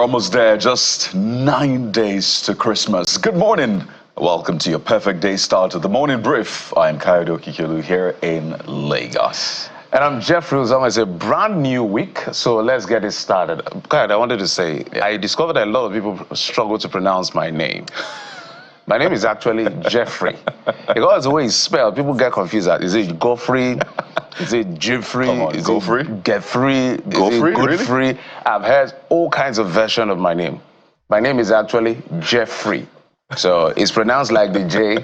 almost there, just 9 days to Christmas. Good morning. Welcome to your perfect day start of the morning brief. I'm Kayode Okikelu here in Lagos. And I'm Jeffrey Uzoma. It's a brand new week, so let's get it started. Kayode, I wanted to say, I discovered that a lot of people struggle to pronounce my name. My name is actually Jeffrey. Because the way it's spelled, people get confused. Is it Godfrey? Is it Jeffrey? Come on, is Godfrey? it Godfrey? Godfrey? Godfrey? Really? I've heard all kinds of versions of my name. My name is actually Jeffrey. So it's pronounced like the J,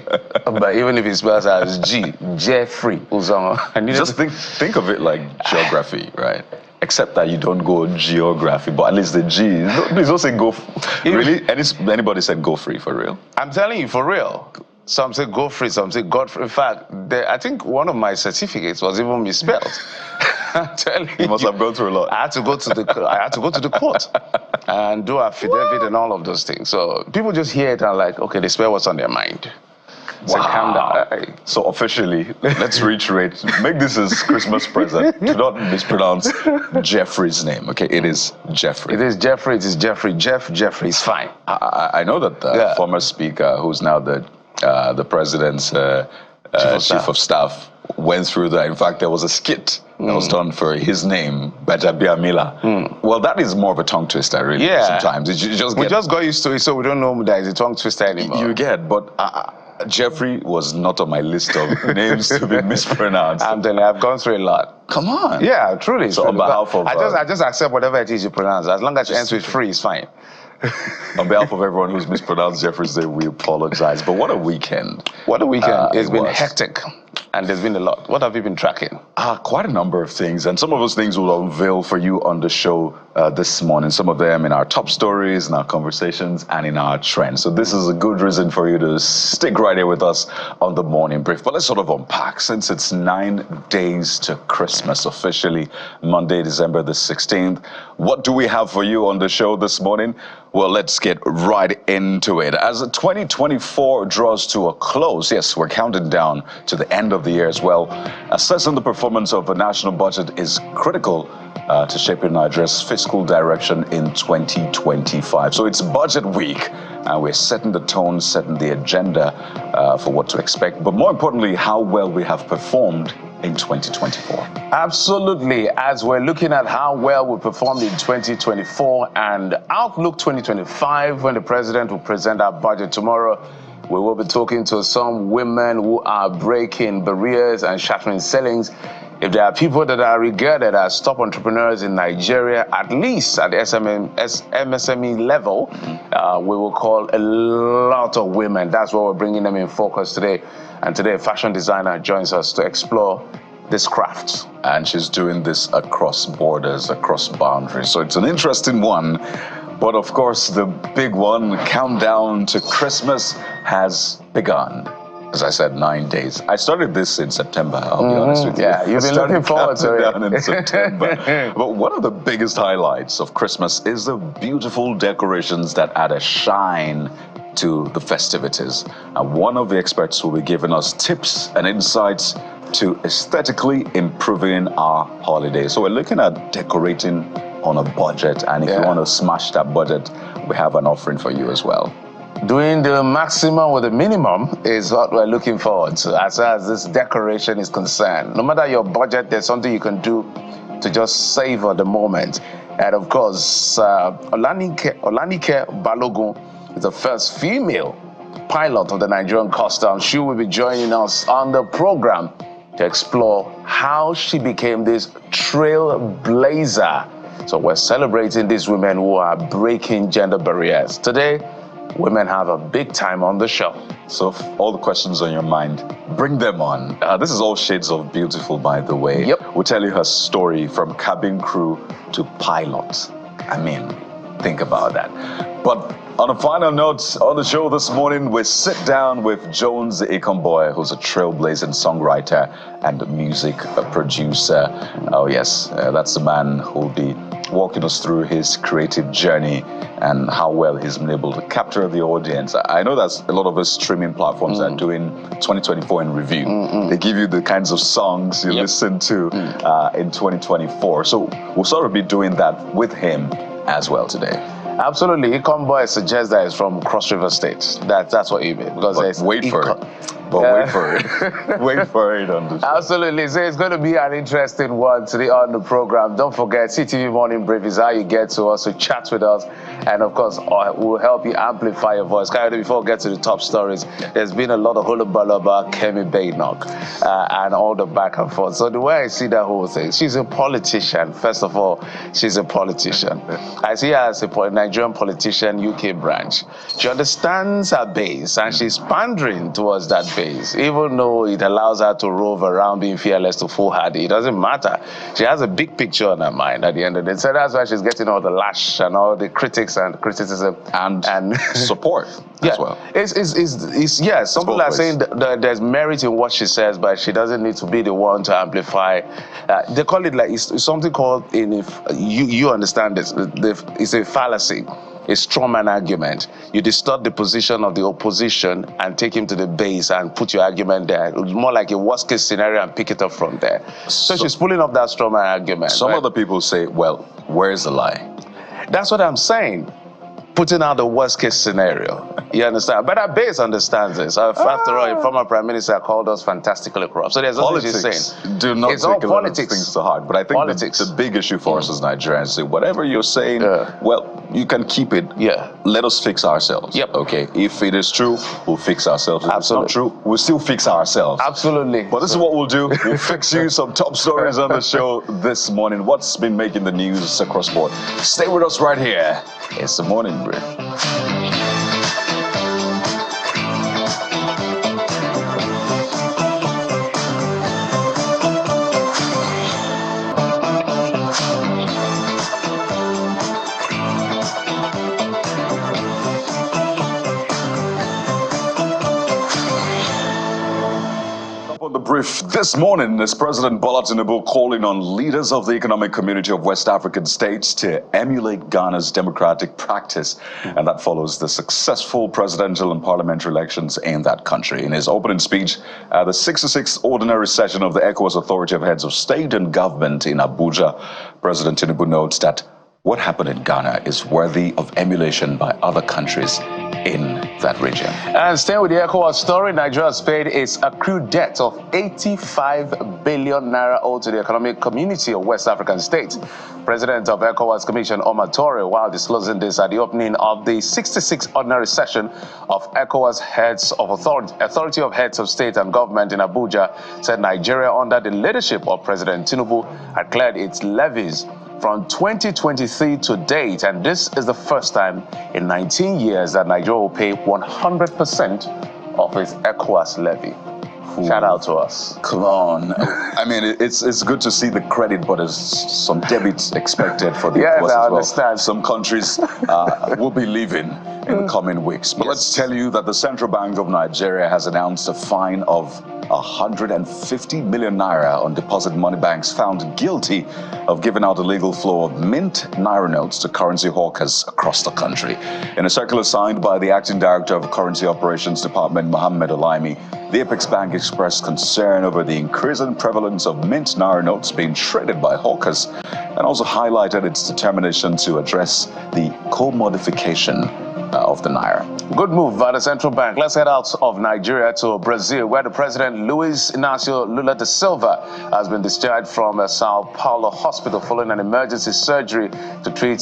but even if it spells as G, Jeffrey Uzoma. Just think of it like geography, right? Except that you don't go geography, but at least the G. Please don't say go. Really? Anybody said go free for real? I'm telling you, for real. Some say go free, some say Godfrey. In fact, I think one of my certificates was even misspelled. I'm telling you. You must have gone through a lot. I had to go to the court and do affidavit and all of those things. So people just hear it and like, okay, they spell what's on their mind. So calm down. So officially, let's reiterate, make this as Christmas present. Do not mispronounce Jeffrey's name, okay? It is Jeffrey. It is Jeffrey, it is Jeffrey. Jeffrey is fine. I know that the former speaker, who's now the president's chief of staff, went through that. In fact, there was a skit that was done for his name, Bajabia Mila. Well, that is more of a tongue twister, really. Yeah. Sometimes we just got used to it, so we don't know that it's a tongue twister anymore. You get, but Jeffrey was not on my list of names to be mispronounced. I'm telling you, I've gone through a lot. Come on. Yeah, truly. So on behalf of... I just accept whatever it is you pronounce. As long as it ends with free, it's fine. On behalf of everyone who's mispronounced Jeffrey's name, we apologize. But what a weekend. What a weekend. It's been hectic. And there's been a lot. What have you been tracking? Quite a number of things. And some of those things we'll unveil for you on the show this morning. Some of them in our top stories, in our conversations, and in our trends. So this is a good reason for you to stick right here with us on the morning brief. But let's sort of unpack. Since it's 9 days to Christmas, officially Monday, December the 16th, what do we have for you on the show this morning? Well, let's get right into it. As 2024 draws to a close, yes, we're counting down to the end of the year as well. Assessing the performance of the national budget is critical to shaping Nigeria's fiscal direction in 2025. So it's budget week, and we're setting the tone, setting the agenda for what to expect, but more importantly, how well we have performed in 2024. Absolutely. As we're looking at how well we performed in 2024 and Outlook 2025, when the president will present our budget tomorrow, we will be talking to some women who are breaking barriers and shattering ceilings. If there are people that are regarded as top entrepreneurs in Nigeria, at least at the MSME level, we will call a lot of women. That's why we're bringing them in focus today. And today, a fashion designer joins us to explore this craft. And she's doing this across borders, across boundaries. So it's an interesting one. But of course, the big one, countdown to Christmas, has begun. As I said, 9 days. I started this in September, I'll be honest with you. Yeah, you've been looking forward to it. In September. But one of the biggest highlights of Christmas is the beautiful decorations that add a shine to the festivities. And one of the experts will be giving us tips and insights to aesthetically improving our holiday. So we're looking at decorating on a budget. And if you want to smash that budget, we have an offering for you as well. Doing the maximum with the minimum is what we're looking forward to as far as this decoration is concerned. No matter your budget, there's something you can do to just savor the moment. And of course, Olanike Balogun is the first female pilot of the Nigerian Customs. She will be joining us on the program to explore how she became this trailblazer. So we're celebrating these women who are breaking gender barriers. Today, women have a big time on the show. So all the questions on your mind, bring them on. This is all shades of beautiful, by the way. Yep. We'll tell you her story from cabin crew to pilot. I mean, think about that. But on a final note, on the show this morning, we sit down with Jones Ikonboy, who's a trailblazing songwriter and music producer. Oh yes, that's the man who'll be walking us through his creative journey and how well he's been able to capture the audience. I know that a lot of us streaming platforms are doing 2024 in review. They give you the kinds of songs you listen to in 2024. So we'll sort of be doing that with him as well today. Absolutely. Econ Boy suggests that it's from Cross River State. That's what you mean. Because But wait for it. But wait for it. Wait for it on the show. Absolutely. So it's going to be an interesting one today on the program. Don't forget, CTV Morning Brief is how you get to us, so chat with us. And of course, we'll help you amplify your voice. Before we get to the top stories, there's been a lot of hullabaloo about Kemi Badenoch and all the back and forth. So the way I see that whole thing, she's a politician. First of all, she's a politician. I see her as a Nigerian politician, UK branch. She understands her base and she's pandering towards that base. Even though it allows her to rove around being fearless to foolhardy, it doesn't matter. She has a big picture on her mind at the end of the day. So that's why she's getting all the lash and all the critics and criticism and support as well. Yeah, some people are saying that there's merit in what she says, but she doesn't need to be the one to amplify. They call it like it's something called you understand this. It's a fallacy. A strawman argument. You distort the position of the opposition and take him to the base and put your argument there. It's more like a worst case scenario and pick it up from there. So she's pulling up that strawman argument. Some other people say, well, where's the lie? That's what I'm saying. Putting out the worst case scenario. You understand? But our base understands this. After all, a former prime minister called us fantastically corrupt. So there's nothing she's saying. Do not take a lot of things to heart. But I think the big issue for us as Nigerians is whatever you're saying, well, you can keep it. Yeah. Let us fix ourselves. Yep. Okay. If it is true, we'll fix ourselves. If Absolutely. it's not true, we'll still fix ourselves. Absolutely. But this is what we'll do. We'll fix you some top stories on the show this morning. What's been making the news across the board? Stay with us right here. It's the Morning Brief. On the brief this morning is President Bola Tinubu calling on leaders of the economic community of West African states to emulate Ghana's democratic practice, and that follows the successful presidential and parliamentary elections in that country. In his opening speech at the 66th ordinary session of the ECOWAS Authority of Heads of State and Government in Abuja, President Tinubu notes that what happened in Ghana is worthy of emulation by other countries in that region. And staying with the ECOWAS story, Nigeria has paid its accrued debt of 85 billion naira owed to the economic community of West African states. President of ECOWAS Commission Omar Torre, while disclosing this at the opening of the 66th ordinary session of ECOWAS Heads of Authority of Heads of State and Government in Abuja, said Nigeria, under the leadership of President Tinubu, had cleared its levies from 2023 to date, and this is the first time in 19 years that Nigeria will pay 100% of its ECOWAS levy. Ooh. Shout out to us. Come on. I mean, it's good to see the credit, but there's some debits expected for the ECOWAS as well. Understand. Some countries will be leaving in the coming weeks. But let's tell you that the Central Bank of Nigeria has announced a fine of 150 million naira on deposit money banks found guilty of giving out a legal flow of mint naira notes to currency hawkers across the country. In a circular signed by the acting director of Currency Operations Department, Mohammed Olaimi, the Apex Bank expressed concern over the increasing prevalence of mint naira notes being traded by hawkers, and also highlighted its determination to address the commodification of the naira. Good move by the central bank. Let's head out of Nigeria to Brazil, where the president, Luiz Inácio Lula da Silva, has been discharged from a Sao Paulo hospital following an emergency surgery to treat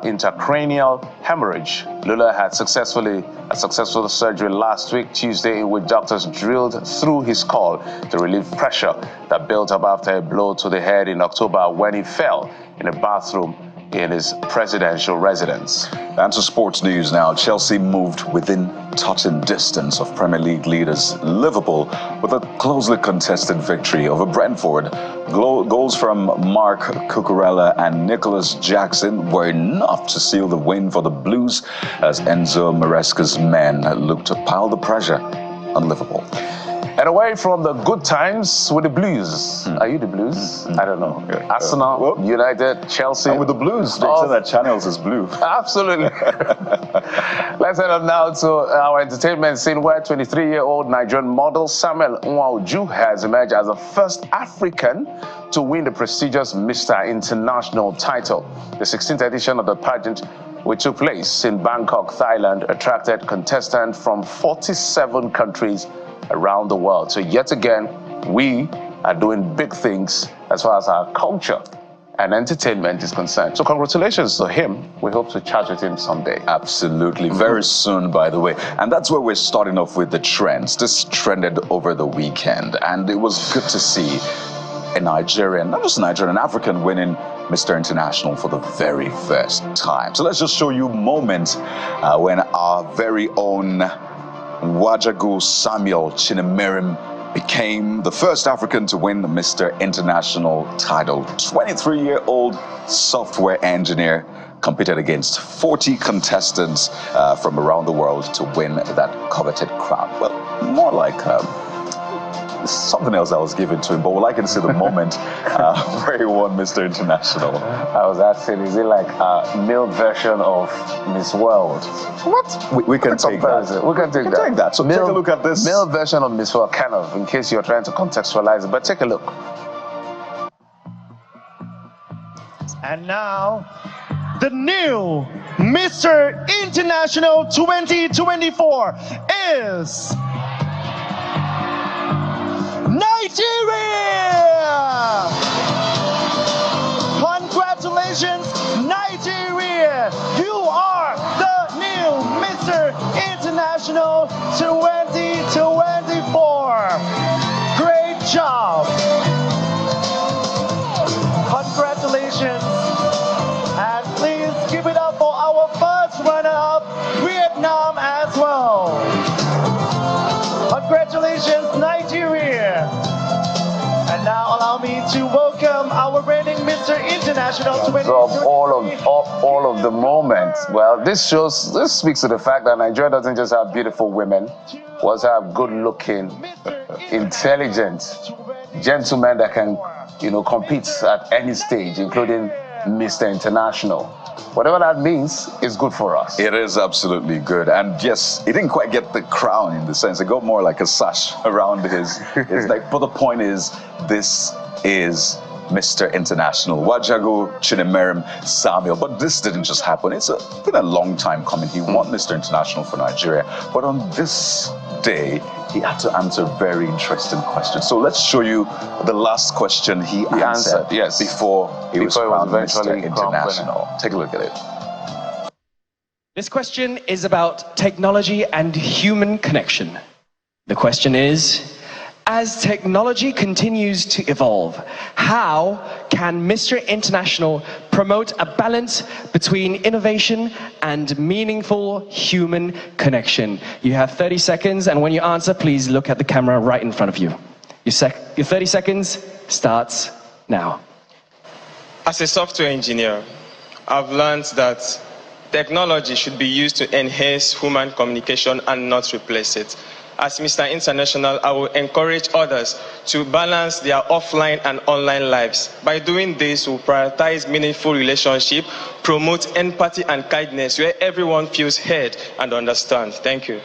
intracranial hemorrhage. Lula had a successful surgery last week, Tuesday, in which doctors drilled through his skull to relieve pressure that built up after a blow to the head in October when he fell in a bathroom in his presidential residence. And to sports news now. Chelsea moved within touching distance of Premier League leaders Liverpool with a closely contested victory over Brentford. Goals from Mark Cucurella and Nicholas Jackson were enough to seal the win for the Blues as Enzo Maresca's men looked to pile the pressure on Liverpool. And away from the good times with the Blues. Are you the Blues? I don't know. Arsenal, United, Chelsea. And with the Blues, they say that Channels is blue. Absolutely. Let's head on now to our entertainment scene, where 23-year-old Nigerian model Samuel Nwauju has emerged as the first African to win the prestigious Mr. International title. The 16th edition of the pageant which took place in Bangkok, Thailand, attracted contestants from 47 countries around the world. So yet again, we are doing big things as far as our culture and entertainment is concerned. So congratulations to him. We hope to chat with him someday. Absolutely. Very soon, by the way. And that's where we're starting off with the trends. This trended over the weekend, and it was good to see a Nigerian, not just a Nigerian, an African winning Mr. International for the very first time. So let's just show you moments when our very own Wajagu Samuel Chinemerim became the first African to win the Mr. International title. 23-year-old software engineer competed against 40 contestants from around the world to win that coveted crown. Well, more like something else that was given to him, but we'd like to see the moment where he won Mr. International. I was asking, is it like a male version of Miss World? What? We can take that. We can take that. So take a look at this. Male version of Miss World, kind of, in case you're trying to contextualize it, but take a look. And now, the new Mr. International 2024 is Nigeria! Congratulations, Nigeria! You are the new Mr. International 2024. Great job! Congratulations! And please give it up for our first runner-up, Vietnam as well. Congratulations, Nigeria! And now allow me to welcome our reigning Mr. International 2024. All of the moments. Well, this speaks to the fact that Nigeria doesn't just have beautiful women, we also have good-looking, intelligent gentlemen that can, compete at any stage, including Mr. International. Whatever that means is good for us. It is absolutely good. And yes, he didn't quite get the crown in the sense. It got more like a sash around his neck. But the point is, this is Mr. International, Wajagu Chinemerim Samuel. But this didn't just happen. It's been a long time coming. He won Mr. International for Nigeria. But on this day, he had to answer very interesting questions. So let's show you the last question he answered, yes, before he was crowned Mr. eventually International. Take a look at it. This question is about technology and human connection. The question is, as technology continues to evolve, how can Mr. International promote a balance between innovation and meaningful human connection? You have 30 seconds, and when you answer, please look at the camera right in front of you. Your 30 seconds starts now. As a software engineer, I've learned that technology should be used to enhance human communication and not replace it. As Mr. International, I will encourage others to balance their offline and online lives. By doing this, we'll prioritize meaningful relationships, promote empathy and kindness, where everyone feels heard and understands. Thank you.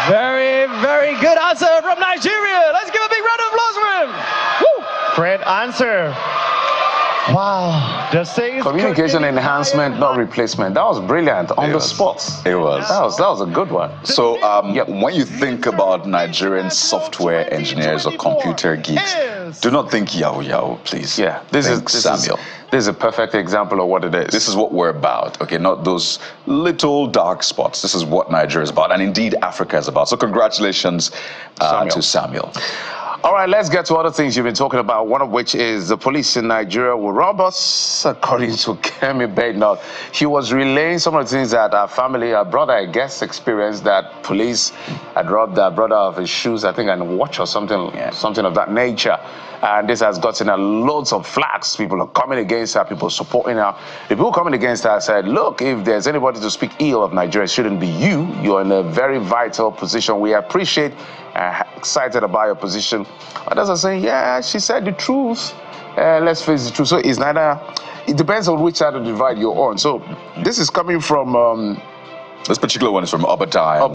Very, very good answer from Nigeria. Let's give a big round of applause for him. Woo! Great answer. Wow. Communication enhancement, not replacement. That was brilliant on the spot. It was. That was a good one. So when you think about Nigerian software engineers or computer geeks, do not think yahoo, please. Yeah, this is Samuel. This is a perfect example of what it is. This is what we're about, okay? Not those little dark spots. This is what Nigeria is about, and indeed Africa is about. So congratulations to Samuel. All right, let's get to other things you've been talking about, one of which is the police in Nigeria will rob us, according to Kemi Bainot. He was relaying some of the things that our family, our brother, I guess, experienced, that police had robbed our brother of his shoes, I think, and a watch or something, something of that nature. And this has gotten loads of flags. People are coming against her, people supporting her. The people coming against her said, look, if there's anybody to speak ill of Nigeria, it shouldn't be you. You're in a very vital position. We appreciate excited about your position. Others are saying, yeah, she said the truth. Let's face the truth. So it's neither, it depends on which side of the divide you're on. So this is coming from... this particular one is from Obadiah.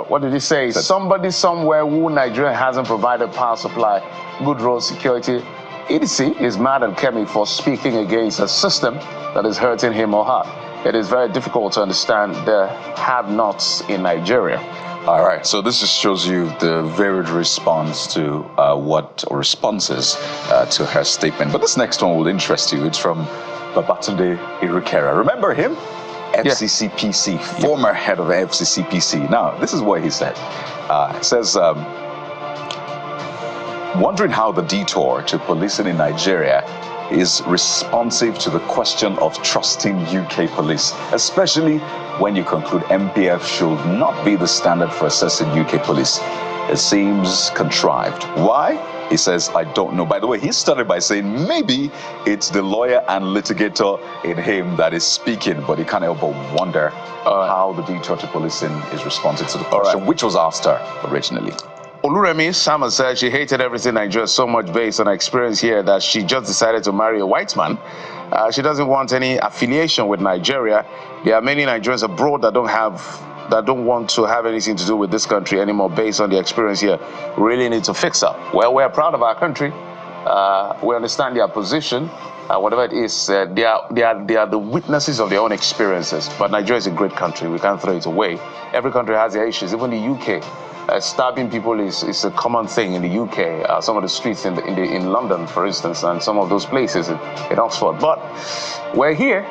What did he say? Somebody somewhere who Nigeria hasn't provided power supply, good road security, EDC is mad at Kemi for speaking against a system that is hurting him or her. It is very difficult to understand the have-nots in Nigeria. All right, so this just shows you the varied response to responses to her statement. But this next one will interest you. It's from Babatunde Irukera. Remember him? FCCPC, former head of FCCPC. Now, this is what he said. It says, wondering how the detour to policing in Nigeria is responsive to the question of trusting UK police, especially when you conclude MPF should not be the standard for assessing UK police. It seems contrived. Why? He says, I don't know. By the way, he started by saying maybe it's the lawyer and litigator in him that is speaking, but he can't help but wonder how the detour to policing is responsive to the question, which was asked her originally. Oluremi Sama said she hated everything Nigeria so much based on her experience here that she just decided to marry a white man. She doesn't want any affiliation with Nigeria. There are many Nigerians abroad that don't want to have anything to do with this country anymore based on the experience here. We really need to fix up. Well, we're proud of our country. We understand their position. Whatever it is, they are the witnesses of their own experiences. But Nigeria is a great country. We can't throw it away. Every country has their issues. Even the UK. Stabbing people is a common thing in the UK. Some of the streets in London, for instance, and some of those places in Oxford. But we're here.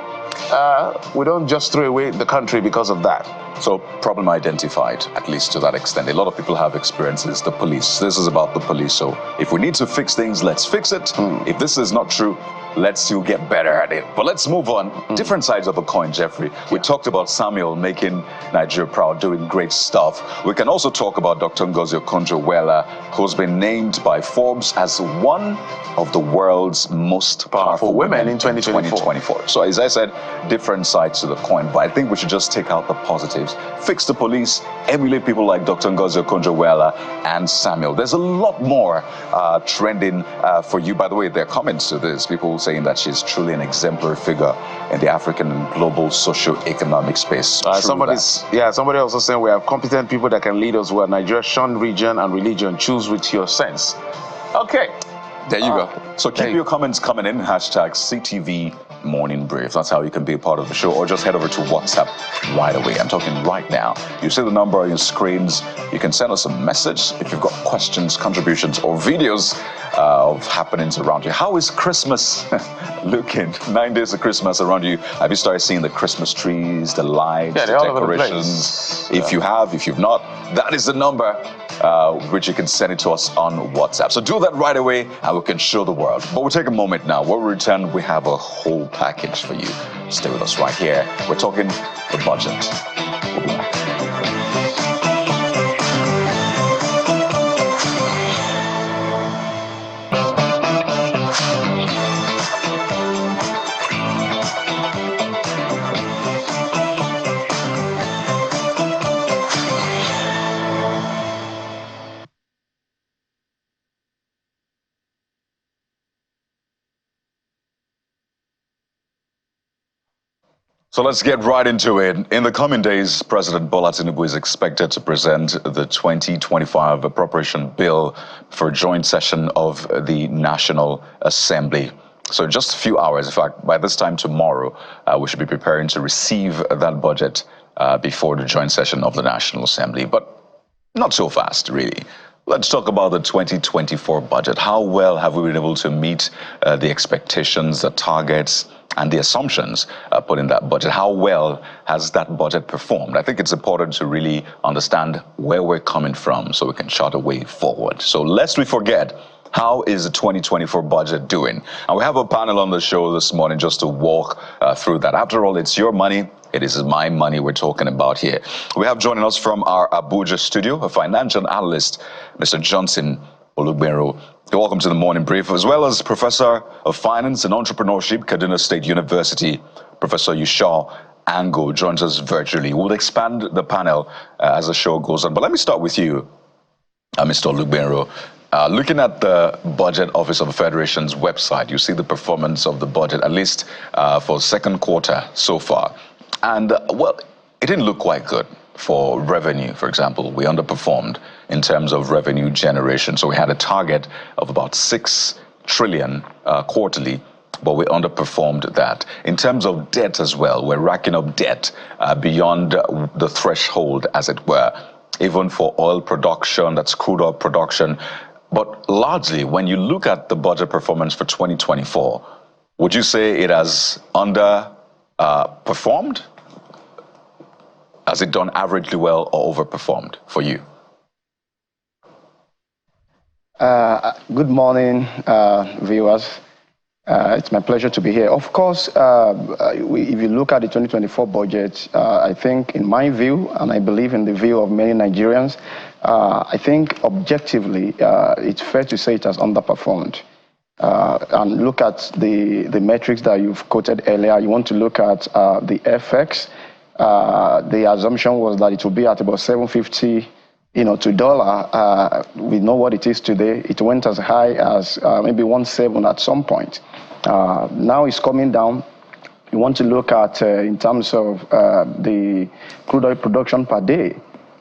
We don't just throw away the country because of that. So problem identified, at least to that extent. A lot of people have experiences. The police. This is about the police. So if we need to fix things, let's fix it. If this is not true, let's still get better at it. But let's move on. Different sides of the coin, Jeffrey. We talked about Samuel making Nigeria proud, doing great stuff. We can also talk about Dr. Ngozi Okonjo-Iweala, who's been named by Forbes as one of the world's most powerful women in 2024. So as I said, different sides to the coin. But I think we should just take out the positives. Fix the police, emulate people like Dr. Ngozi Okonjo-Iweala and Samuel. There's a lot more trending for you. By the way, there are comments to this. People saying that she's truly an exemplary figure in the African and global socio-economic space. Somebody also saying we have competent people that can lead us well. Nigeria, shun region and religion. Choose with your sense. Okay. There you go. So keep your comments coming in. Hashtag CTV Morning Brief. That's how you can be a part of the show, or just head over to WhatsApp right away. I'm talking right now. You see the number on your screens. You can send us a message if you've got questions, contributions, or videos of happenings around you. How is Christmas looking? 9 days of Christmas around you. Have you started seeing the Christmas trees, the lights, the decorations? If you have, if you've not, that is the number which you can send it to us on WhatsApp. So do that right away and we can show the world. But we'll take a moment now. When we return, we have a whole package for you. Stay with us right here. We're talking the budget. We'll be back. So let's get right into it. In the coming days, President Bola Tinubu is expected to present the 2025 appropriation bill for a joint session of the National Assembly. So in just a few hours, in fact, by this time tomorrow, we should be preparing to receive that budget before the joint session of the National Assembly. But not so fast, really. Let's talk about the 2024 budget. How well have we been able to meet the expectations, the targets, and the assumptions put in that budget? How well has that budget performed? I think it's important to really understand where we're coming from so we can chart a way forward. So lest we forget, how is the 2024 budget doing? And we have a panel on the show this morning just to walk through that. After all, it's your money. It is my money we're talking about here. We have joining us from our Abuja studio, a financial analyst, Mr. Johnson Olugbenro. Welcome to the Morning Brief, as well as Professor of Finance and Entrepreneurship, Kaduna State University, Professor Yusha Ango joins us virtually. We'll expand the panel as the show goes on. But let me start with you, Mr. Olugbenro. Looking at the Budget Office of the Federation's website, you see the performance of the budget, at least for the second quarter so far. And, well, it didn't look quite good for revenue, for example. We underperformed in terms of revenue generation. So we had a target of about 6 trillion quarterly, but we underperformed that. In terms of debt as well, we're racking up debt beyond the threshold, as it were, even for oil production, that's crude oil production. But largely, when you look at the budget performance for 2024, would you say it has underperformed? Has it done averagely well or overperformed for you? Good morning, viewers. It's my pleasure to be here. Of course, if you look at the 2024 budget, I think in my view, and I believe in the view of many Nigerians, I think objectively, it's fair to say it has underperformed. And look at the metrics that you've quoted earlier. You want to look at the FX. The assumption was that it will be at about 750 to dollar. We know what it is today. It went as high as maybe 1.7 at some point. Now it's coming down. You want to look at in terms of the crude oil production per day.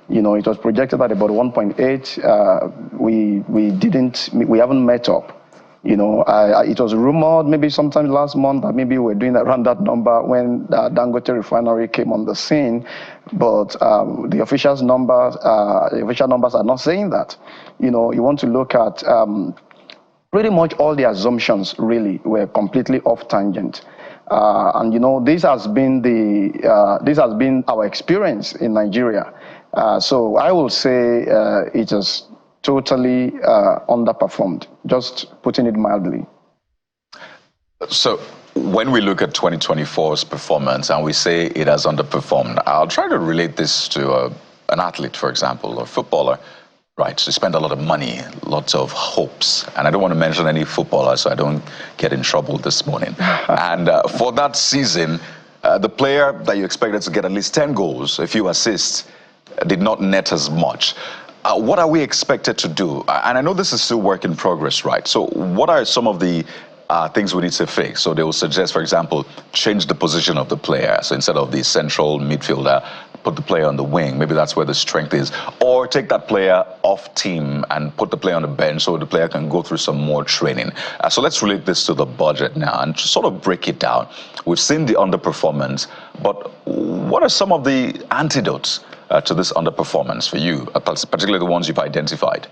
It was projected at about 1.8. We haven't met up. It was rumored maybe sometime last month that maybe we're doing around that number when Dangote refinery came on the scene, but the official numbers are not saying that. You want to look at pretty much all the assumptions really were completely off tangent, and this has been our experience in Nigeria. So I will say it has totally underperformed, just putting it mildly. So when we look at 2024's performance and we say it has underperformed, I'll try to relate this to an athlete, for example, or footballer, right? So spend a lot of money, lots of hopes. And I don't want to mention any footballer so I don't get in trouble this morning. And for that season, the player that you expected to get at least 10 goals, a few assists, did not net as much. What are we expected to do? And I know this is still work in progress, right? So what are some of the things we need to fix? So they will suggest, for example, change the position of the player. So instead of the central midfielder, put the player on the wing. Maybe that's where the strength is. Or take that player off team and put the player on the bench so the player can go through some more training. So let's relate this to the budget now and sort of break it down. We've seen the underperformance, but what are some of the antidotes to this underperformance for you, particularly the ones you've identified?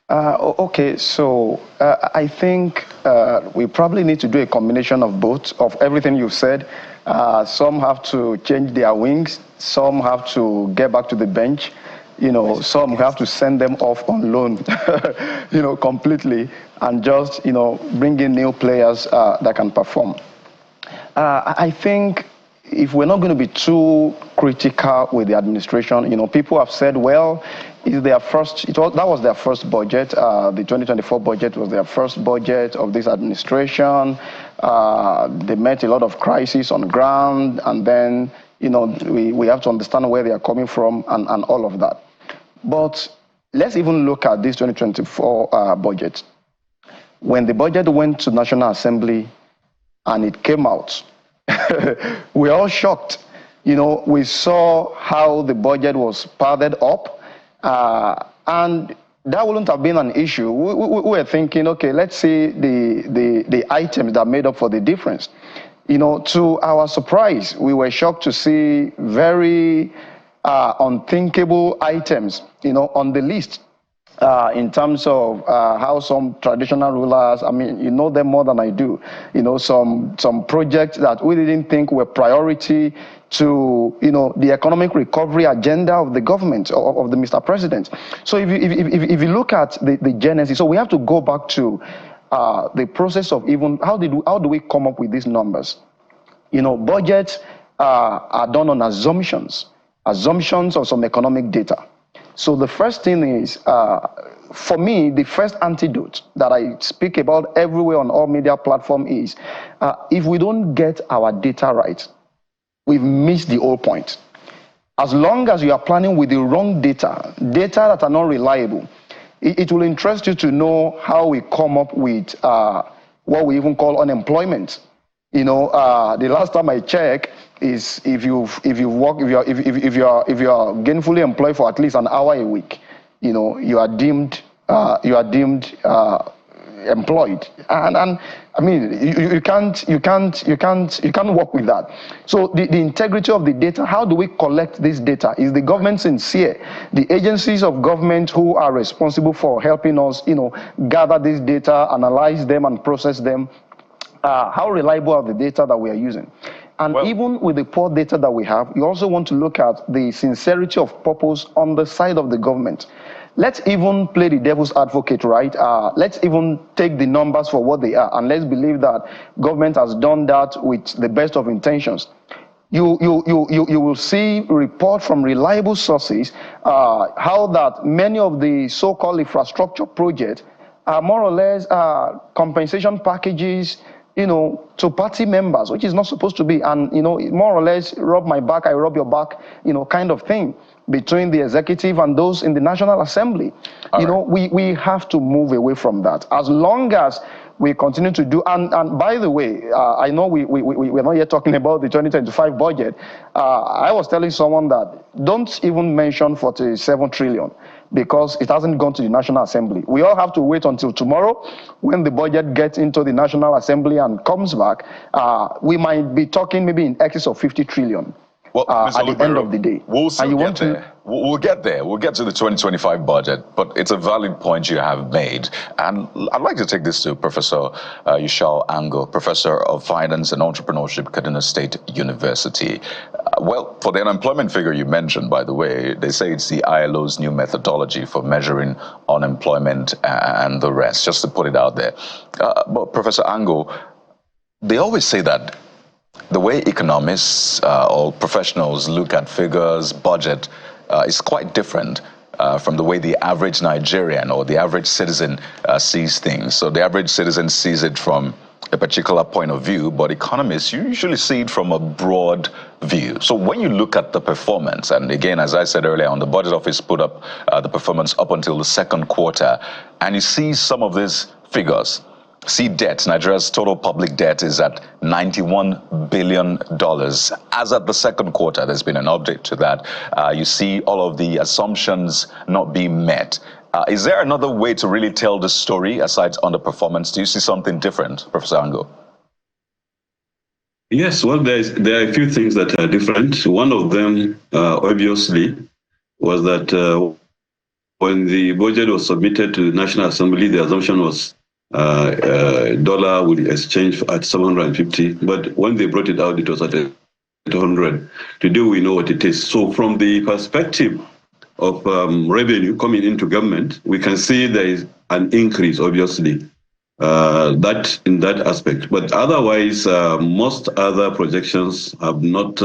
Okay, so I think we probably need to do a combination of both, of everything you've said. Some have to change their wings, some have to get back to the bench, some have to send them off on loan, completely, and just, bring in new players that can perform. I think if we're not going to be too critical with the administration, people have said, well, that was their first budget. The 2024 budget was their first budget of this administration. They met a lot of crises on ground, and then, we have to understand where they are coming from and all of that. But let's even look at this 2024 budget. When the budget went to National Assembly and it came out, we're all shocked. We saw how the budget was padded up, and that wouldn't have been an issue. We were thinking, okay, let's see the items that made up for the difference. To our surprise, we were shocked to see very unthinkable items, on the list. In terms of how some traditional rulers, you know them more than I do, some projects that we didn't think were priority to, the economic recovery agenda of the government, of the Mr. President. So if you look at the genesis, so we have to go back to the process of even, how do we come up with these numbers? Budgets are done on assumptions of some economic data. So the first thing is, for me, the first antidote that I speak about everywhere on all media platforms is, if we don't get our data right, we've missed the whole point. As long as you are planning with the wrong data that are not reliable, it will interest you to know how we come up with what we even call unemployment. The last time I checked is if you are gainfully employed for at least an hour a week, you are deemed you are deemed employed, and I mean you can't work with that. So the integrity of the data, how do we collect this data? Is the government sincere? The agencies of government who are responsible for helping us, gather this data, analyze them, and process them, how reliable are the data that we are using? And even with the poor data that we have, you also want to look at the sincerity of purpose on the side of the government. Let's even play the devil's advocate, right? Let's even take the numbers for what they are, and let's believe that government has done that with the best of intentions. You will see report from reliable sources how that many of the so-called infrastructure projects are more or less compensation packages, to party members, which is not supposed to be, and more or less rub my back, I rub your back, kind of thing between the executive and those in the National Assembly. We have to move away from that. As long as we continue to do, and by the way, I know we're not yet talking about the 2025 budget. I was telling someone that don't even mention 47 trillion because it hasn't gone to the National Assembly. We all have to wait until tomorrow when the budget gets into the National Assembly and comes back. We might be talking maybe in excess of 50 trillion. Well, at the end of the day. We'll still get there. We'll get there. We'll get to the 2025 budget, but it's a valid point you have made. And I'd like to take this to Professor Yushal Ango, Professor of Finance and Entrepreneurship, Kaduna State University. Well, for the unemployment figure you mentioned, by the way, they say it's the ILO's new methodology for measuring unemployment and the rest, just to put it out there. But Professor Ango, they always say that the way economists or professionals look at figures, budget, is quite different from the way the average Nigerian or the average citizen sees things. So the average citizen sees it from a particular point of view, but economists usually see it from a broad view. So when you look at the performance, and again, as I said earlier on, the budget office put up the performance up until the second quarter, and you see some of these figures. See debt. Nigeria's total public debt is at $91 billion. As at the second quarter, there's been an update to that. You see all of the assumptions not being met. Is there another way to really tell the story aside underperformance? Do you see something different, Professor Ango? Yes, well, there are a few things that are different. One of them, obviously, was that when the budget was submitted to the National Assembly, the assumption was dollar would exchange at 750, but when they brought it out, it was at 800. Today we know what it is. So from the perspective of revenue coming into government, we can see there is an increase, obviously, that in that aspect. But otherwise, most other projections have not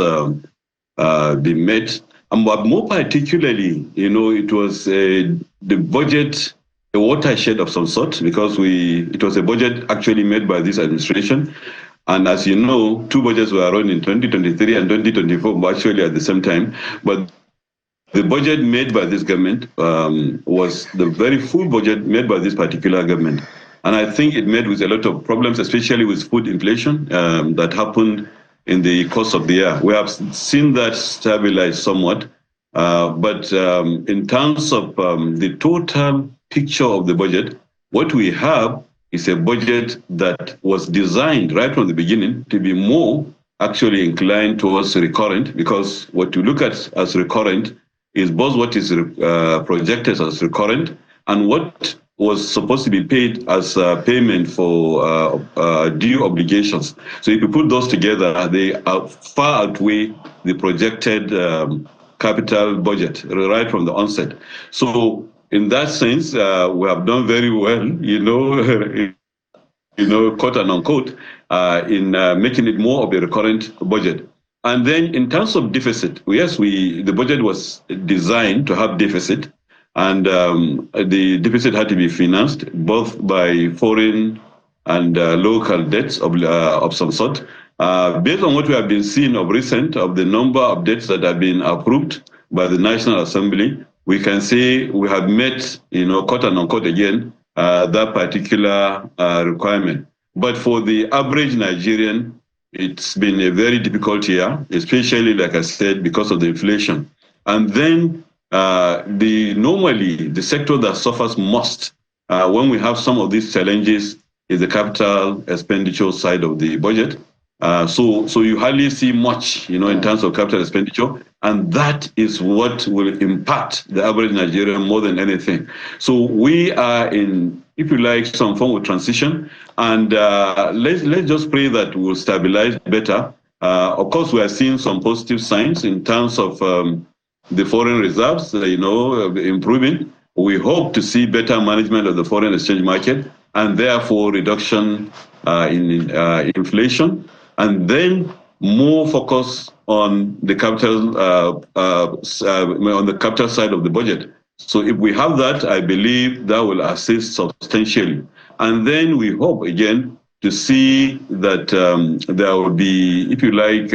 been met. But more particularly, it was the budget, a watershed of some sort, because it was a budget actually made by this administration. And as you know, two budgets were run in 2023 and 2024, actually at the same time. But the budget made by this government was the very full budget made by this particular government. And I think it met with a lot of problems, especially with food inflation that happened in the course of the year. We have seen that stabilize somewhat. But in terms of the total picture of the budget, what we have is a budget that was designed right from the beginning to be more actually inclined towards recurrent, because what you look at as recurrent is both what is projected as recurrent and what was supposed to be paid as payment for due obligations. So if you put those together, they are far outweigh the projected capital budget right from the onset. So in that sense, we have done very well, quote and unquote, in making it more of a recurrent budget. And then in terms of deficit, yes, the budget was designed to have deficit, and the deficit had to be financed both by foreign and local debts of some sort. Based on what we have been seeing of recent, of the number of debts that have been approved by the National Assembly, we can say we have met, quote and unquote again, that particular requirement. But for the average Nigerian, it's been a very difficult year, especially, like I said, because of the inflation. And then normally the sector that suffers most when we have some of these challenges is the capital expenditure side of the budget. So you hardly see much, in terms of capital expenditure, and that is what will impact the average Nigerian more than anything. So we are in, if you like, some form of transition, and let's just pray that we'll stabilize better. Of course, we are seeing some positive signs in terms of the foreign reserves, improving. We hope to see better management of the foreign exchange market, and therefore reduction in inflation, and then more focus on the capital on the capital side of the budget. So if we have that, I believe that will assist substantially. And then we hope again to see that there will be, if you like,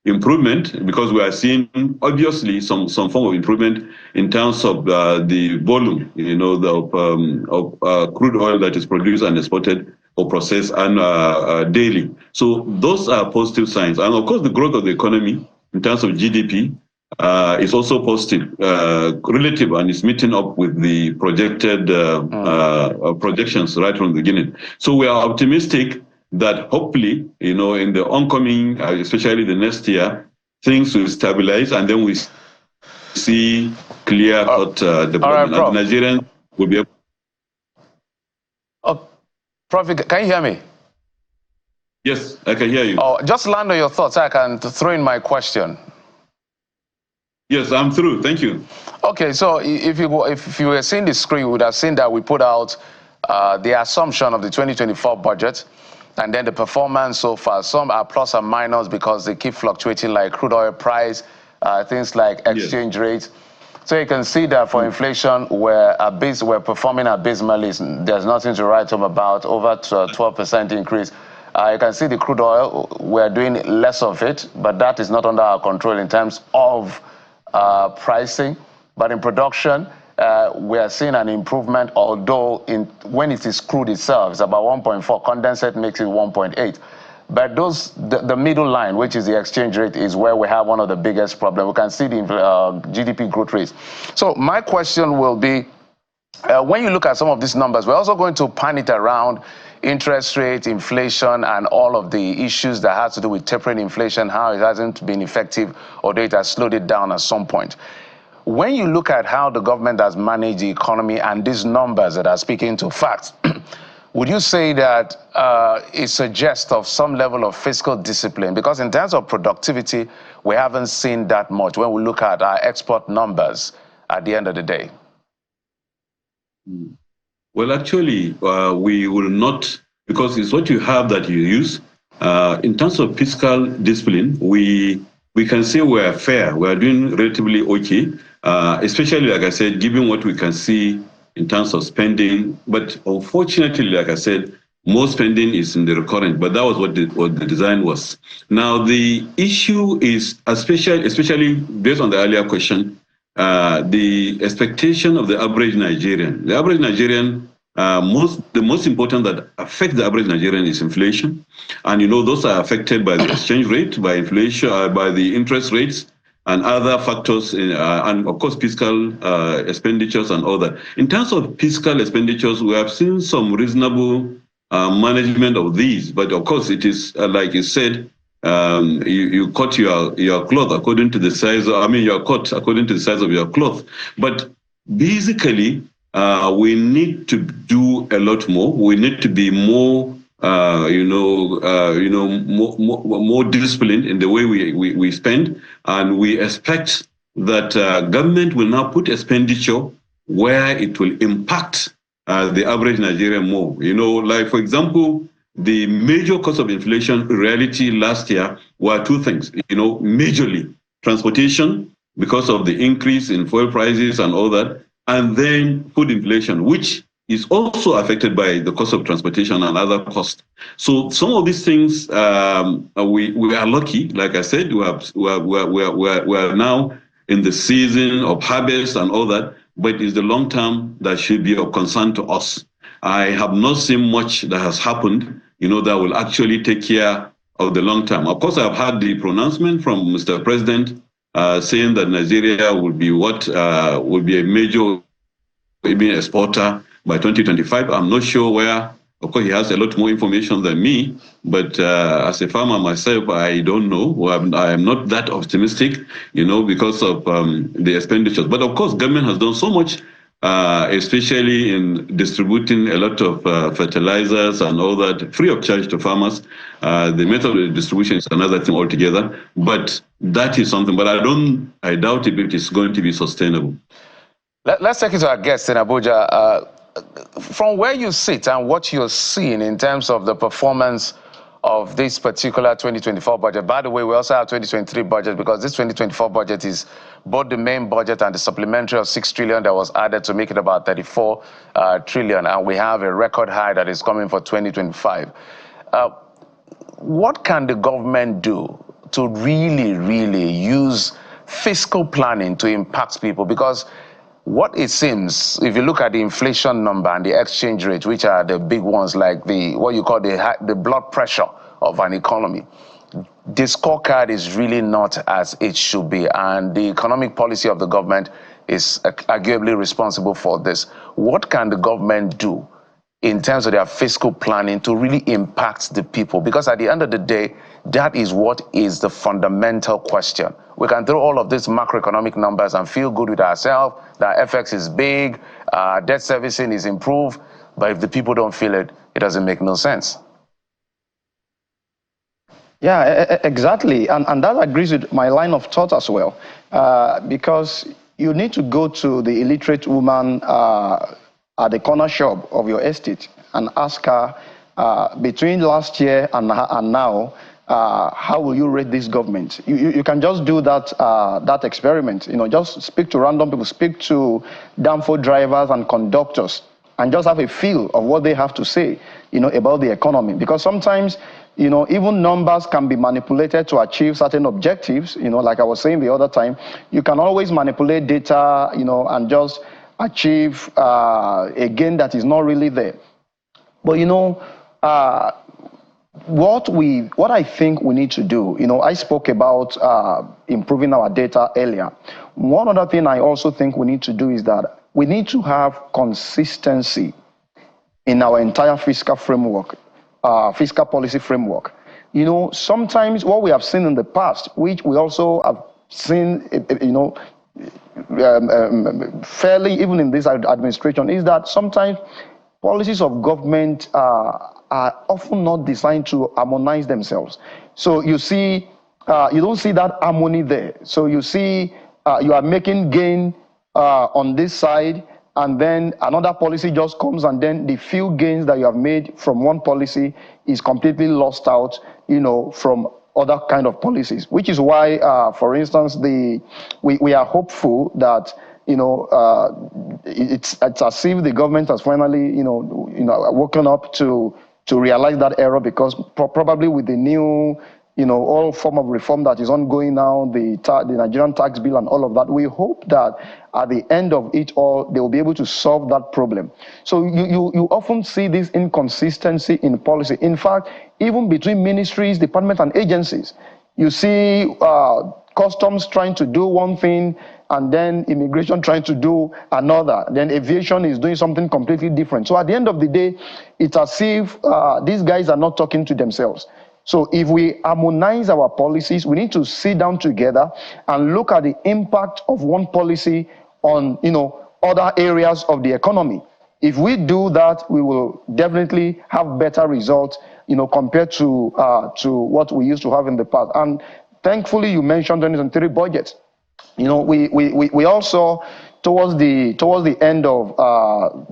improvement, because we are seeing obviously some form of improvement in terms of the volume, of crude oil that is produced and exported or processed and daily. So those are positive signs. And of course, the growth of the economy in terms of GDP is also positive, relative, and is meeting up with the projected projections right from the beginning. So we are optimistic that hopefully, in the oncoming, especially the next year, things will stabilize, and then we see clear-cut development. Right, and Nigerians will be able. Prof, can you hear me? Yes, I can hear you. Just land on your thoughts. I can throw in my question. Yes, I'm through. Thank you. Okay, so if you were seeing the screen, you would have seen that we put out the assumption of the 2024 budget, and then the performance so far. Some are plus and minus because they keep fluctuating, like crude oil price, things like exchange rates. So you can see that for inflation, we're performing abysmally. There's nothing to write home about, over 12% increase. You can see the crude oil, we're doing less of it, but that is not under our control in terms of pricing. But in production, we are seeing an improvement, although when it is crude itself, it's about 1.4. Condensate makes it 1.8. But the middle line, which is the exchange rate, is where we have one of the biggest problems. We can see the GDP growth rates. So my question will be, when you look at some of these numbers, we're also going to pan it around interest rate, inflation, and all of the issues that have to do with tapering inflation, how it hasn't been effective, although it has slowed it down at some point. When you look at how the government has managed the economy and these numbers that are speaking to facts, would you say that it suggests of some level of fiscal discipline? Because in terms of productivity, we haven't seen that much when we look at our export numbers at the end of the day. Well, actually, we will not, because it's what you have that you use. In terms of fiscal discipline, we can say we're fair. We're doing relatively okay, especially, like I said, given what we can see in terms of spending. But unfortunately, like I said, more spending is in the recurrent, but that was what the design was. Now, the issue is, especially based on the earlier question, the expectation of the average Nigerian. The average Nigerian, the most important that affect the average Nigerian is inflation. And those are affected by the exchange rate, by inflation, by the interest rates, and other factors, and of course fiscal expenditures and all that. In terms of fiscal expenditures, we have seen some reasonable management of these, but of course it is like you said, you cut your cloth according to the size. You're cut according to the size of your cloth. But basically, we need to do a lot more. We need to be more more disciplined in the way we spend, and we expect that government will now put expenditure where it will impact the average Nigerian more. Like for example, the major cause of inflation in reality last year were two things. Majorly transportation because of the increase in fuel prices and all that, and then food inflation, which is also affected by the cost of transportation and other costs. So some of these things, we are lucky. Like I said, we are now in the season of harvest and all that, but it's the long term that should be of concern to us. I have not seen much that has happened, that will actually take care of the long term. Of course, I've had the pronouncement from Mr. President saying that Nigeria would be would be a major exporter by 2025. I'm not sure where. Of course, he has a lot more information than me, but as a farmer myself, I don't know. I am not that optimistic, because of the expenditures. But of course, government has done so much, especially in distributing a lot of fertilizers and all that free of charge to farmers. The method of distribution is another thing altogether, but that is something. But I doubt if it is going to be sustainable. Let's take it to our guest in Abuja. From where you sit and what you're seeing in terms of the performance of this particular 2024 budget. By the way, we also have 2023 budget, because this 2024 budget is both the main budget and the supplementary of 6 trillion that was added to make it about 34 trillion. And we have a record high that is coming for 2025. What can the government do to really use fiscal planning to impact people? Because what it seems, if you look at the inflation number and the exchange rate, which are the big ones, like what you call the blood pressure of an economy, the scorecard is really not as it should be, and the economic policy of the government is arguably responsible for this. What can the government do in terms of their fiscal planning to really impact the people? Because at the end of the day, that is what is the fundamental question. We can throw all of these macroeconomic numbers and feel good with ourselves, that FX is big, debt servicing is improved, but if the people don't feel it, it doesn't make no sense. Yeah, exactly. And that agrees with my line of thought as well, because you need to go to the illiterate woman at the corner shop of your estate and ask her, between last year and now, how will you rate this government? You can just do that experiment. Just speak to random people, speak to Danfo drivers and conductors, and just have a feel of what they have to say, about the economy. Because sometimes, even numbers can be manipulated to achieve certain objectives. Like I was saying the other time, you can always manipulate data, and just achieve a gain that is not really there. But what I think we need to do, I spoke about improving our data earlier. One other thing I also think we need to do is that we need to have consistency in our entire fiscal framework, fiscal policy framework. Sometimes what we have seen in the past, which we also have seen, fairly even in this administration, is that sometimes policies of government are often not designed to harmonize themselves. So you see, you don't see that harmony there. So you see, you are making gain on this side, and then another policy just comes, and then the few gains that you have made from one policy is completely lost out, from other kind of policies. Which is why, for instance, we are hopeful that it's as if the government has finally woken up to realize that error, because probably with the new all form of reform that is ongoing now, the Nigerian tax bill and all of that, we hope that at the end of it all, they will be able to solve that problem. So you often see this inconsistency in policy. In fact, even between ministries, departments, and agencies, you see customs trying to do one thing, and then immigration trying to do another. Then aviation is doing something completely different. So at the end of the day, it's as if these guys are not talking to themselves. So if we harmonize our policies, we need to sit down together and look at the impact of one policy on, other areas of the economy. If we do that, we will definitely have better results, compared to what we used to have in the past. And thankfully, you mentioned 2023 budget. We also, towards the end of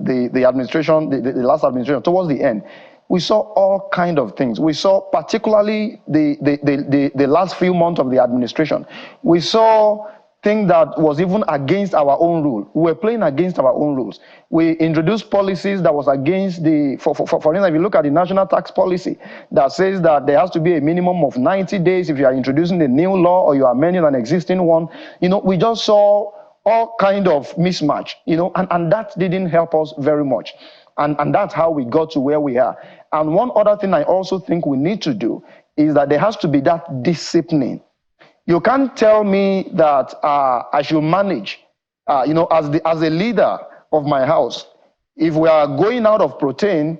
the administration, the last administration, towards the end, we saw all kind of things. We saw particularly the last few months of the administration. We saw things that was even against our own rule. We were playing against our own rules. We introduced policies that was against for instance, if you look at the national tax policy that says that there has to be a minimum of 90 days if you are introducing a new law or you are amending an existing one. We just saw all kind of mismatch, and that didn't help us very much. And that's how we got to where we are. And one other thing I also think we need to do is that there has to be that discipline You can't tell me that I should manage, as a leader of my house. If we are going out of protein,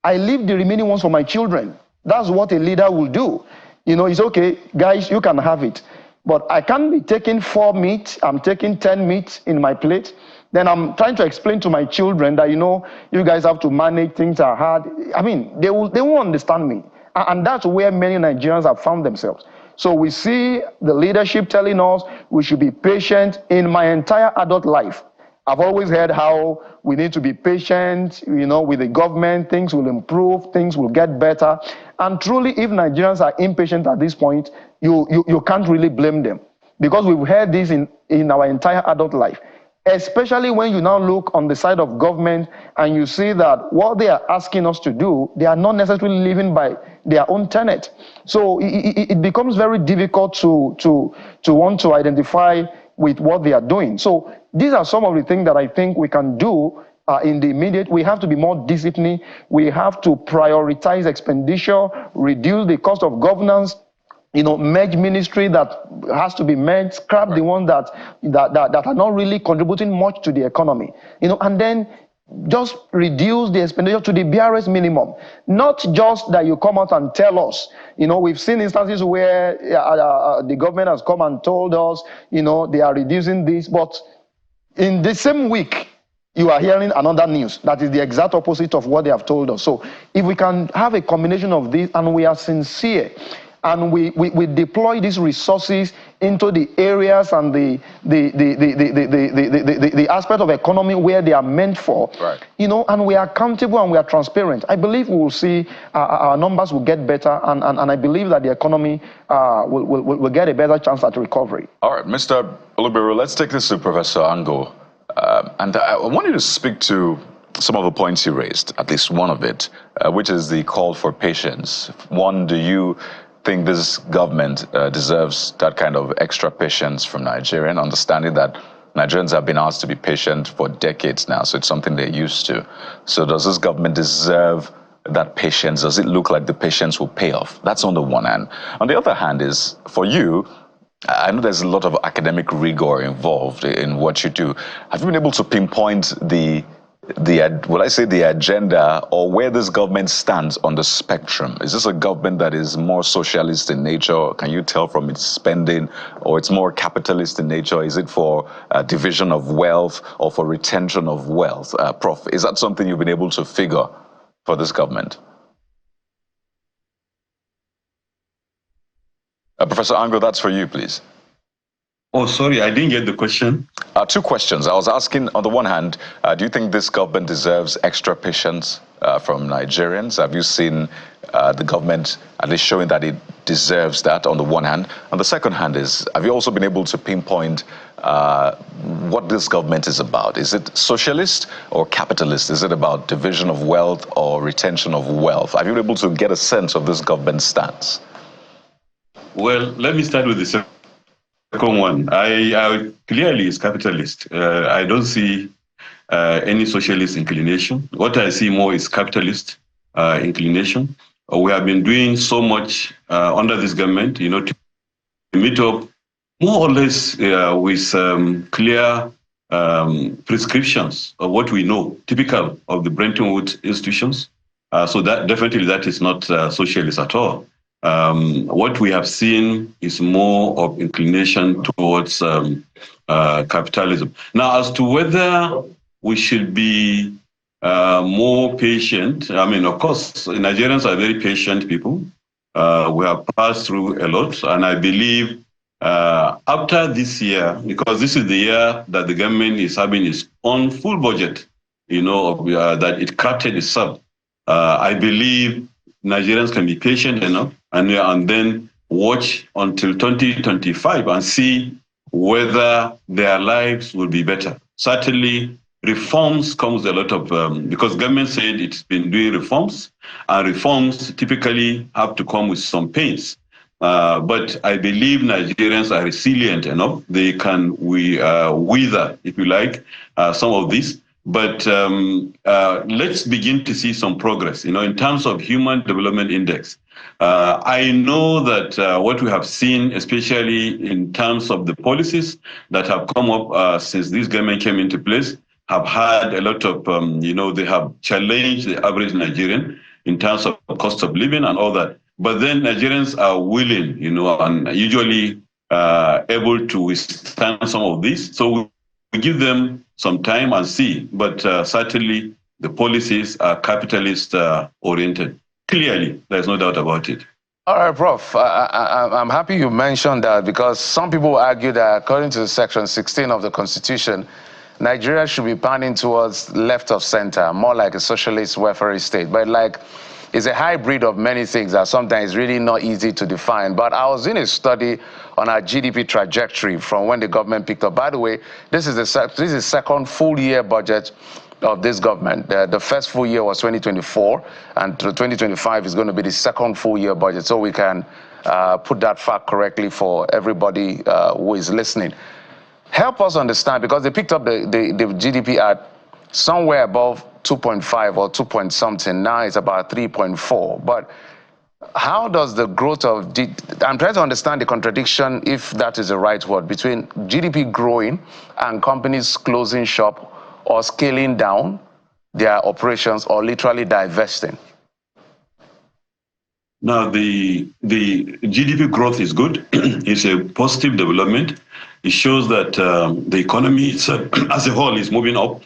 I leave the remaining ones for my children. That's what a leader will do. It's okay, guys, you can have it. But I can't be taking 4 meat, I'm taking 10 meat in my plate. Then I'm trying to explain to my children that, you guys have to manage, things are hard. I mean, they won't understand me. And that's where many Nigerians have found themselves. So we see the leadership telling us we should be patient. In my entire adult life, I've always heard how we need to be patient, with the government, things will improve, things will get better. And truly, if Nigerians are impatient at this point, you can't really blame them. Because we've heard this in our entire adult life. Especially when you now look on the side of government and you see that what they are asking us to do, they are not necessarily living by their own tenet. So it becomes very difficult to want to identify with what they are doing. So these are some of the things that I think we can do in the immediate. We have to be more disciplined. We have to prioritize expenditure, reduce the cost of governance, merge ministry that has to be merged, scrap the ones that are not really contributing much to the economy, and then just reduce the expenditure to the BRS minimum. Not just that you come out and tell us. We've seen instances where the government has come and told us, they are reducing this, but in the same week, you are hearing another news that is the exact opposite of what they have told us. So if we can have a combination of this and we are sincere, and we deploy these resources into the areas and the aspect of economy where they are meant for, right. And we are accountable and we are transparent, I believe we will see our numbers will get better, and I believe that the economy will get a better chance at recovery. All right, Mr. Olubiru, let's take this to Professor Ango. And I want you to speak to some of the points you raised, at least one of it, which is the call for patience. One, do you think this government deserves that kind of extra patience from Nigerians, understanding that Nigerians have been asked to be patient for decades now, so it's something they're used to. So does this government deserve that patience? Does it look like the patience will pay off? That's on the one hand. On the other hand is, for you, I know there's a lot of academic rigor involved in what you do. Have you been able to pinpoint the agenda, or where this government stands on the spectrum? Is this a government that is more socialist in nature? Can you tell from its spending? Or it's more capitalist in nature? Is it for division of wealth or for retention of wealth? Prof, is that something you've been able to figure for this government? Professor Ango, that's for you, please. Oh, sorry, I didn't get the question. Two questions. I was asking, on the one hand, do you think this government deserves extra patience from Nigerians? Have you seen the government at least showing that it deserves that, on the one hand? On the second hand is, have you also been able to pinpoint what this government is about? Is it socialist or capitalist? Is it about division of wealth or retention of wealth? Have you been able to get a sense of this government's stance? Well, let me start with the second one. I clearly is capitalist. I don't see any socialist inclination. What I see more is capitalist inclination. We have been doing so much under this government, to meet up more or less with clear prescriptions of what we know, typical of the Bretton Woods institutions. So that definitely that is not socialist at all. What we have seen is more of inclination towards capitalism. Now, as to whether we should be more patient, I mean, of course, Nigerians are very patient people. We have passed through a lot, and I believe after this year, because this is the year that the government is having its own full budget, that it crafted itself, I believe Nigerians can be patient enough and then watch until 2025 and see whether their lives will be better. Certainly, reforms comes a lot of, because government said it's been doing reforms, and reforms typically have to come with some pains. But I believe Nigerians are resilient enough. They can weather, if you like, some of this. But let's begin to see some progress. In terms of Human Development Index, I know that what we have seen, especially in terms of the policies that have come up since this government came into place, have had a lot of, they have challenged the average Nigerian in terms of cost of living and all that. But then Nigerians are willing, and usually able to withstand some of this. So we give them some time and see. But certainly the policies are capitalist oriented. Clearly, there's no doubt about it. All right, Prof. I'm happy you mentioned that, because some people argue that according to Section 16 of the Constitution, Nigeria should be panning towards left of center, more like a socialist welfare state. But it's a hybrid of many things that sometimes really not easy to define. But I was in a study on our GDP trajectory from when the government picked up. By the way, this is the second full year budget of this government. The first full year was 2024, and 2025 is going to be the second full year budget. So we can put that fact correctly for everybody who is listening. Help us understand, because they picked up the GDP at somewhere above 2.5 or 2 point something. Now it's about 3.4. But how does the growth of I'm trying to understand the contradiction, if that is the right word, between GDP growing and companies closing shop or scaling down their operations or literally divesting. Now, the GDP growth is good. It's a positive development. It shows that the economy as a whole is moving up.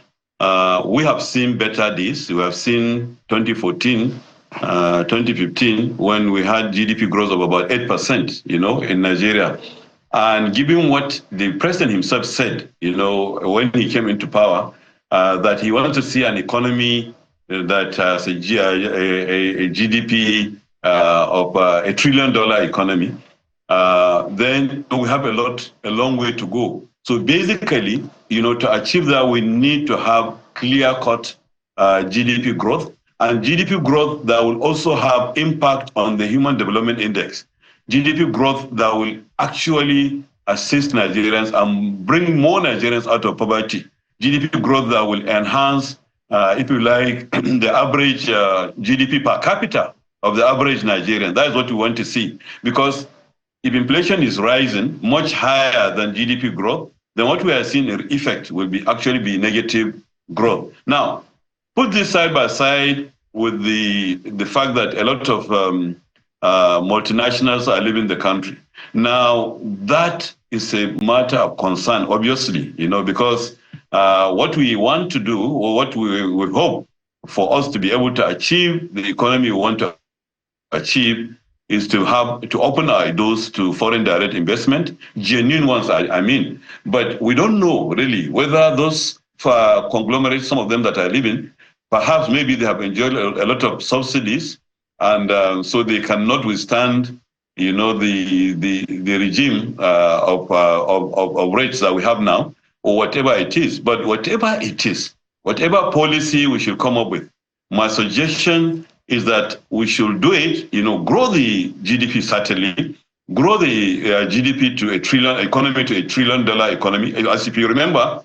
We have seen better days. We have seen 2014, 2015, when we had GDP growth of about 8%, in Nigeria. And given what the president himself said, when he came into power, that he wanted to see an economy that has a GDP of $1 trillion economy, then we have a long way to go. So basically, to achieve that, we need to have clear-cut GDP growth, and GDP growth that will also have impact on the Human Development Index. GDP growth that will actually assist Nigerians and bring more Nigerians out of poverty. GDP growth that will enhance, if you like, the average GDP per capita of the average Nigerian. That is what we want to see. Because if inflation is rising much higher than GDP growth, then what we are seeing in effect will actually be negative growth. Now, put this side by side with the fact that a lot of multinationals are leaving the country. Now, that is a matter of concern, obviously, because what we want to do, or what we hope for us to be able to achieve the economy we want to achieve, is to open our doors to foreign direct investment, genuine ones, I mean. But we don't know really whether those conglomerates, some of them that are leaving, perhaps maybe they have enjoyed a lot of subsidies, and so they cannot withstand, the regime of rates that we have now, or whatever it is. But whatever it is, whatever policy we should come up with, my suggestion is that we should do it, grow the GDP, certainly, grow the GDP to $1 trillion, economy to $1 trillion economy. As if you remember,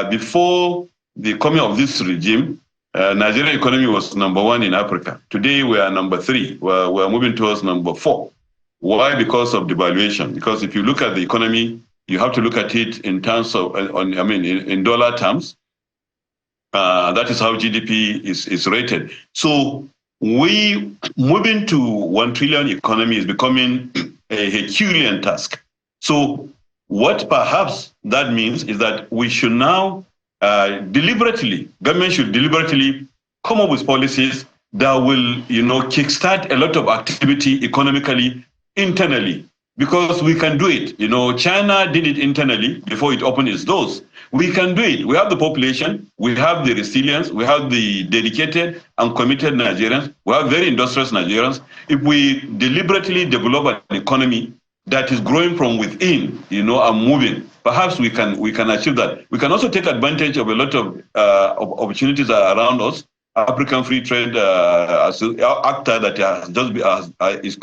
before the coming of this regime, Nigerian economy was #1 in Africa. Today, we are #3. We're moving towards #4. Why? Because of devaluation. Because if you look at the economy, you have to look at it in terms of, in dollar terms. That is how GDP is rated. So we moving to 1 trillion economy is becoming a Herculean task. So what perhaps that means is that we should now government should deliberately come up with policies that will, kickstart a lot of activity economically, internally, because we can do it. China did it internally before it opened its doors. We can do it. We have the population, we have the resilience, we have the dedicated and committed Nigerians, we have very industrious Nigerians. If we deliberately develop an economy that is growing from within, and moving, perhaps we can achieve that. We can also take advantage of a lot of opportunities around us. African Free Trade Acta that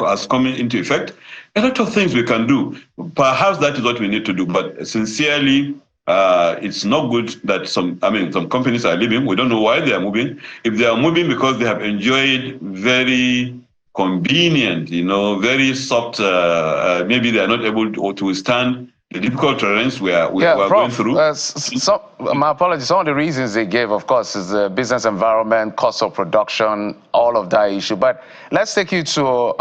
has come into effect. A lot of things we can do. Perhaps that is what we need to do. But sincerely, it's not good that some companies are leaving. We don't know why they are moving. If they are moving because they have enjoyed very convenient, very soft. Maybe they are not able to withstand the difficult terrains we are going through. My apologies. Some of the reasons they gave, of course, is the business environment, cost of production, all of that issue. But let's take you to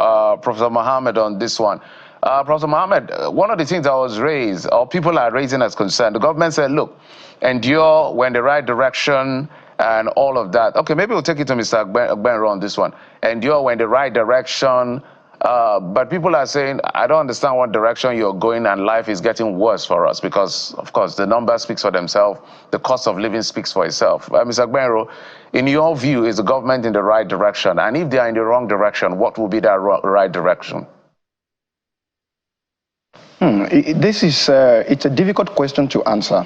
Professor Mohammed on this one. Professor Mohammed, one of the things that was raised, or people are raising as concern, the government said, look, endure, we're in the right direction, and all of that. Okay, maybe we'll take it to Mr. Agbenro on this one. Endure, we're in the right direction. But people are saying, I don't understand what direction you're going, and life is getting worse for us because, of course, the numbers speak for themselves. The cost of living speaks for itself. Mr. Agbenro, in your view, is the government in the right direction? And if they are in the wrong direction, what will be that right direction? It's a difficult question to answer.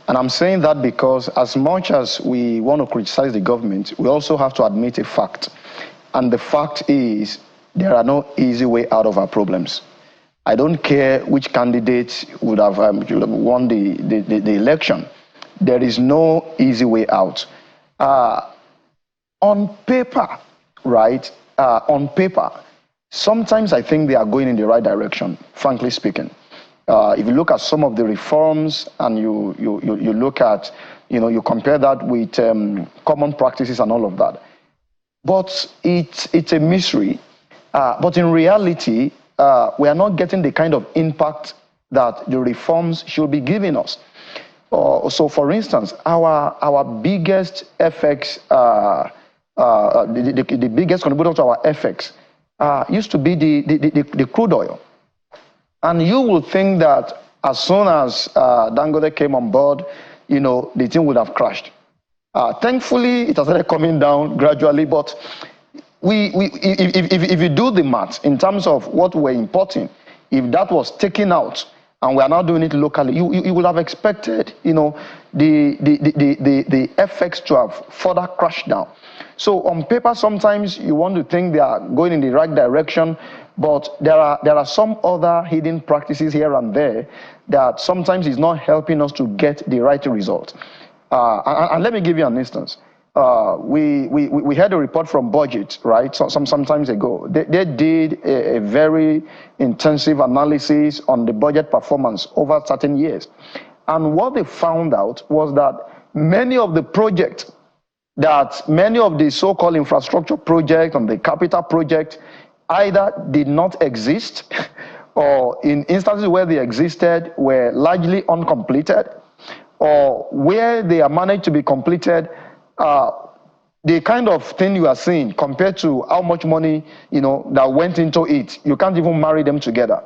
And I'm saying that because as much as we want to criticize the government, we also have to admit a fact. And the fact is, there are no easy way out of our problems. I don't care which candidate would have won the election. There is no easy way out. On paper, right, on paper, sometimes I think they are going in the right direction, frankly speaking. If you look at some of the reforms and you look at, you compare that with common practices and all of that. But it's a mystery. But in reality, we are not getting the kind of impact that the reforms should be giving us. So, for instance, our biggest FX, the biggest contributor to our FX used to be the crude oil. And you will think that as soon as Dangote came on board, the thing would have crashed. Thankfully, it has started coming down gradually, but if you do the math in terms of what we're importing, if that was taken out and we are now doing it locally, you would have expected, the FX to have further crashed down. So on paper, sometimes you want to think they are going in the right direction, but there are some other hidden practices here and there that sometimes is not helping us to get the right result. And let me give you an instance. We had a report from Budget, right, some times ago. They did a very intensive analysis on the budget performance over certain years. And what they found out was that many of the projects, many of the so-called infrastructure projects and the capital projects either did not exist or in instances where they existed were largely uncompleted, or where they are managed to be completed, the kind of thing you are seeing compared to how much money, that went into it, you can't even marry them together.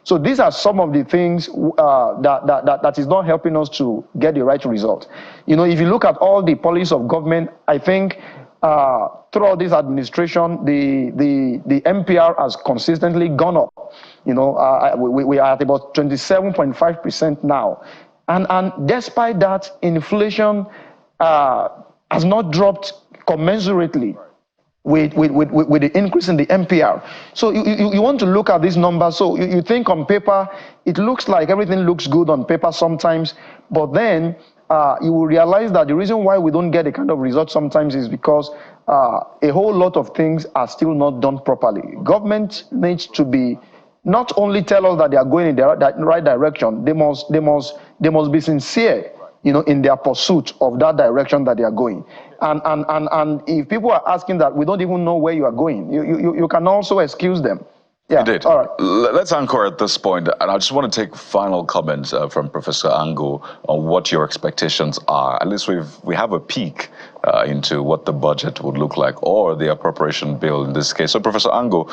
So these are some of the things that is not helping us to get the right result. If you look at all the policies of government, I think throughout this administration, the MPR has consistently gone up. We are at about 27.5% now. And despite that, inflation has not dropped commensurately with the increase in the MPR. So you want to look at these numbers. So you think on paper, it looks like everything looks good on paper sometimes, but then you will realize that the reason why we don't get the kind of result sometimes is because a whole lot of things are still not done properly. Government needs to be not only tell us that they are going in the right direction, they must be sincere, in their pursuit of that direction that they are going. And if people are asking that we don't even know where you are going, you can also excuse them. Yeah. Indeed. All right. Let's anchor at this point, and I just want to take final comments from Professor Ango on what your expectations are. At least we have a peek into what the budget would look like, or the appropriation bill in this case. So, Professor Ango,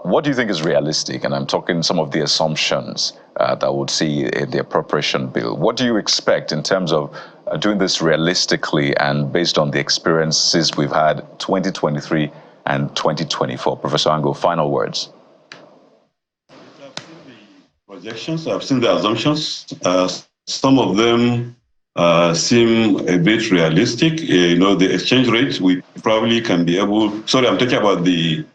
what do you think is realistic? And I'm talking some of the assumptions that would see in the appropriation bill. What do you expect in terms of doing this realistically and based on the experiences we've had 2023 and 2024? Professor Ango, final words. Projections, I've seen the assumptions. Some of them seem a bit realistic. The exchange rate, we probably can be able, sorry, I'm talking about the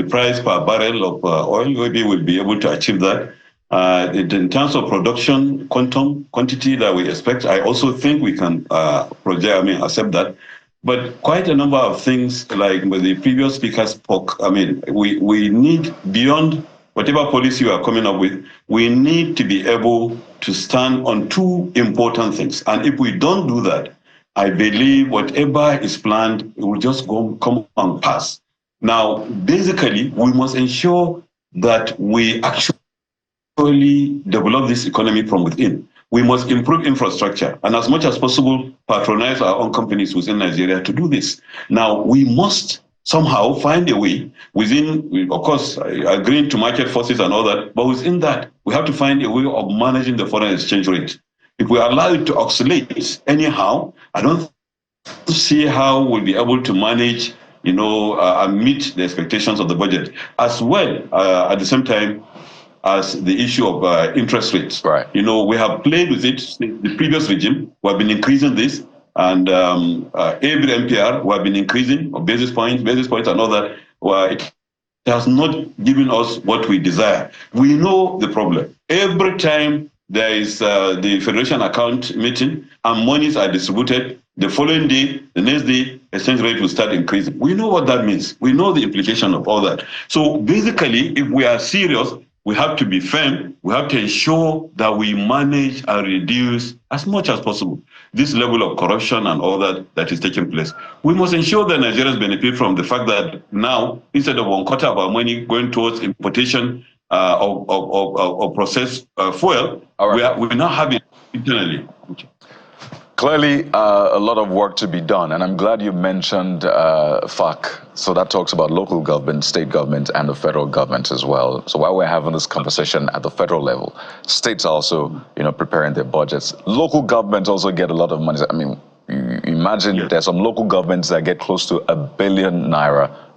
price per barrel of oil, maybe we'll be able to achieve that. In terms of production quantity that we expect, I also think we can accept that. But quite a number of things, like with the previous speaker spoke, I mean, we need, beyond whatever policy we are coming up with, we need to be able to stand on two important things. And if we don't do that, I believe whatever is planned will just come and pass. Now, basically, we must ensure that we actually develop this economy from within. We must improve infrastructure and, as much as possible, patronize our own companies within Nigeria to do this. Now, we must somehow find a way within, of course, agreeing to market forces and all that, but within that, we have to find a way of managing the foreign exchange rate. If we allow it to oscillate anyhow, I don't see how we'll be able to manage, and meet the expectations of the budget, as well at the same time as the issue of interest rates. Right. We have played with it. The previous regime, we have been increasing this, and every MPR, we have been increasing basis points and all that. It has not given us what we desire. We know the problem. Every time there is the Federation account meeting and monies are distributed, the following day, the next day, exchange rate will start increasing. We know what that means. We know the implication of all that. So basically, if we are serious, we have to be firm. We have to ensure that we manage and reduce as much as possible this level of corruption and all that is taking place. We must ensure that Nigerians benefit from the fact that now, instead of 1/4 of our money going towards importation of processed fuel, right, we now have it internally. Okay. Clearly, a lot of work to be done, and I'm glad you mentioned FAC. So that talks about local government, state government, and the federal government as well. So while we're having this conversation at the federal level, states are also, preparing their budgets. Local governments also get a lot of money. I mean, you imagine there's some local governments that get close to ₦1 billion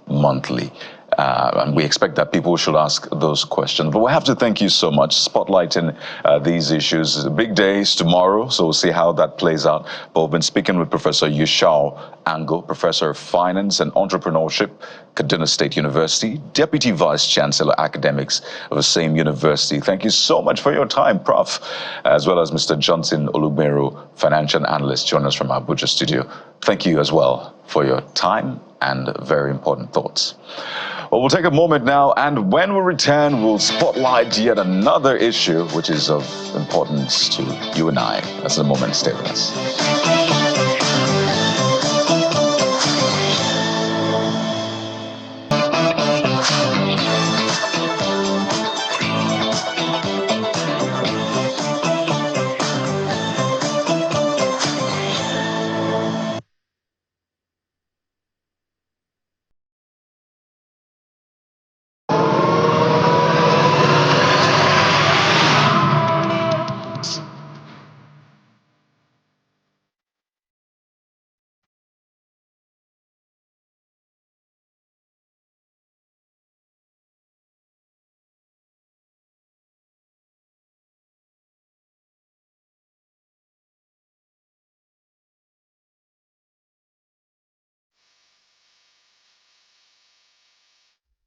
monthly. And we expect that people should ask those questions. But we have to thank you so much, spotlighting these issues. The big day is tomorrow, so we'll see how that plays out. But we've been speaking with Professor Yushao Ango, Professor of Finance and Entrepreneurship, Kaduna State University, Deputy Vice Chancellor Academics of the same university. Thank you so much for your time, Prof, as well as Mr. Johnson Olugmeru, Financial Analyst, joining us from Abuja studio. Thank you as well for your time and very important thoughts. Well, we'll take a moment now, and when we return, we'll spotlight yet another issue which is of importance to you and I. That's the moment. Stay with us.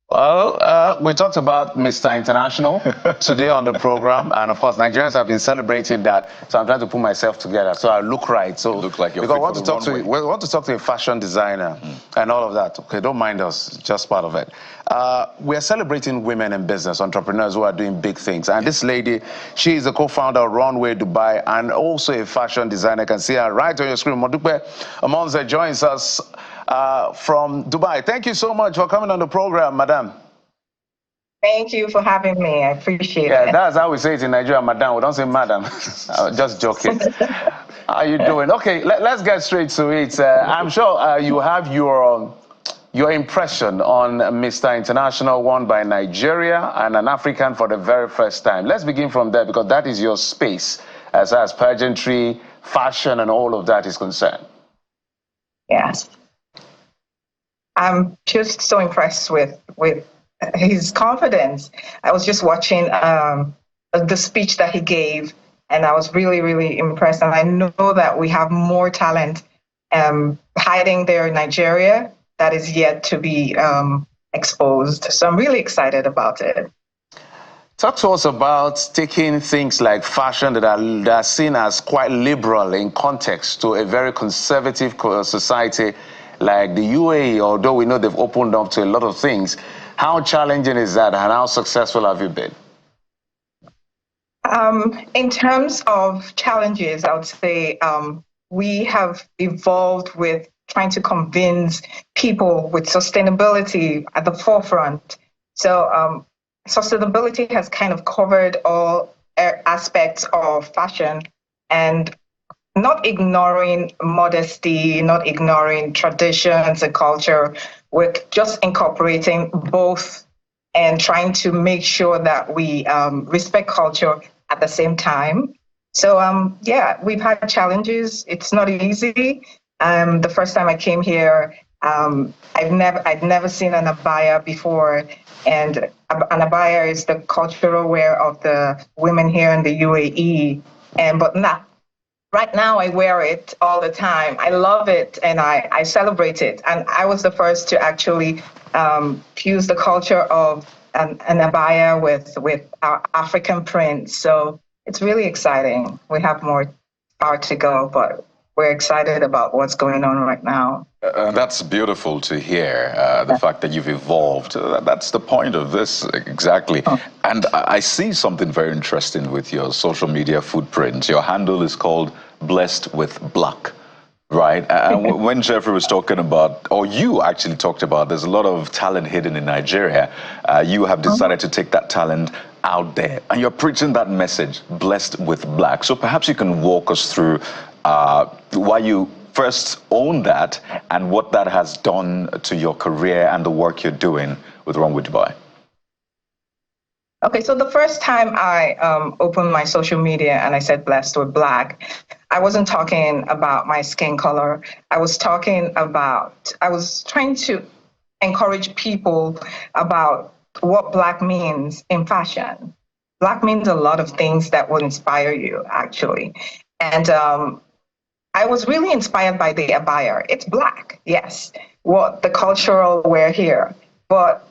Well, we talked about Mr. International today on the program, and of course, Nigerians have been celebrating that. So I'm trying to put myself together so I look right. So look like you're because we want to talk to a fashion designer and all of that. Okay, don't mind us, it's just part of it. We are celebrating women in business, entrepreneurs who are doing big things. And this lady, she is the co-founder of Runway Dubai and also a fashion designer. You can see her right on your screen. Modupe Amonze joins us from Dubai. Thank you so much for coming on the program, madam. Thank you for having me. I appreciate it. Yeah, that's how we say it in Nigeria, madam. We don't say madam. Just joking. How are you doing? Okay, let's get straight to it. I'm sure you have your impression on Mr. International, won by Nigeria and an African for the very first time. Let's begin from there, because that is your space as far as pageantry, fashion, and all of that is concerned. Yes. I'm just so impressed with his confidence. I was just watching the speech that he gave, and I was really, really impressed. And I know that we have more talent hiding there in Nigeria that is yet to be exposed. So I'm really excited about it. Talk to us about taking things like fashion that are seen as quite liberal in context to a very conservative society like the UAE, although we know they've opened up to a lot of things. How challenging is that, and how successful have you been? In terms of challenges, I would say we have evolved with trying to convince people with sustainability at the forefront. So sustainability has kind of covered all aspects of fashion, and not ignoring modesty, not ignoring traditions and culture. We're just incorporating both and trying to make sure that we respect culture at the same time. So yeah, we've had challenges. It's not easy. The first time I came here, I'd never seen an abaya before, and an abaya is the cultural wear of the women here in the UAE. But right now I wear it all the time. I love it and I celebrate it. And I was the first to actually fuse the culture of an abaya with our African prints. So it's really exciting. We have more far to go, but we're excited about what's going on right now. That's beautiful to hear, the fact that you've evolved. That's the point of this, exactly. And I see something very interesting with your social media footprint. Your handle is called Blessed with Black, right? And when Jeffrey was talking about, or you actually talked about, there's a lot of talent hidden in Nigeria. You have decided to take that talent out there, and you're preaching that message, Blessed with Black. So perhaps you can walk us through why you first own that and what that has done to your career and the work you're doing with Run with Dubai. Okay, so the first time I opened my social media and I said Blessed with Black, I wasn't talking about my skin color. I was trying to encourage people about what Black means in fashion. Black means a lot of things that will inspire you, actually. And I was really inspired by the abaya. It's Black, yes, what the cultural wear here. But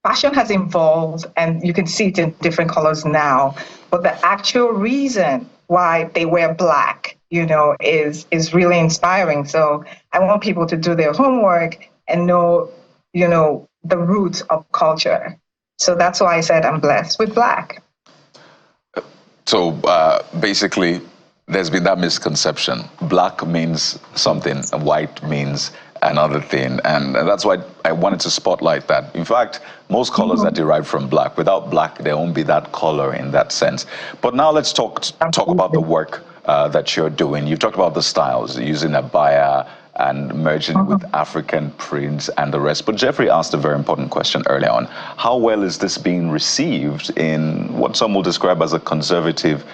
fashion has evolved, and you can see it in different colors now. But the actual reason why they wear Black, is really inspiring. So I want people to do their homework and know, the roots of culture. So that's why I said I'm blessed with Black. So basically, there's been that misconception. Black means something, and white means another thing. And that's why I wanted to spotlight that. In fact, most colors are derived from black. Without black, there won't be that color in that sense. But now let's talk about the work that you're doing. You've talked about the styles, using abaya and merging it with African prints and the rest. But Jeffrey asked a very important question earlier on. How well is this being received in what some will describe as a conservative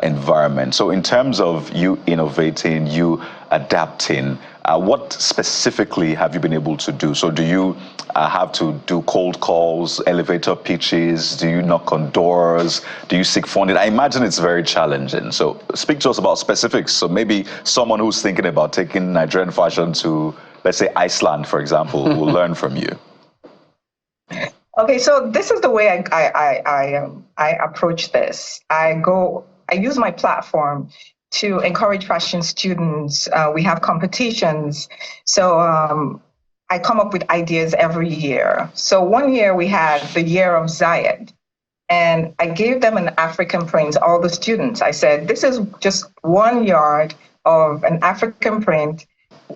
environment? So in terms of you innovating, you adapting, what specifically have you been able to do? So do you have to do cold calls, elevator pitches? Do you knock on doors? Do you seek funding? I imagine it's very challenging. So speak to us about specifics. So maybe someone who's thinking about taking Nigerian fashion to, let's say, Iceland, for example, will learn from you. Okay, so this is the way I approach this. I use my platform to encourage fashion students. We have competitions. So I come up with ideas every year. So one year we had the year of Zayed, and I gave them an African print, all the students. I said, this is just 1 yard of an African print.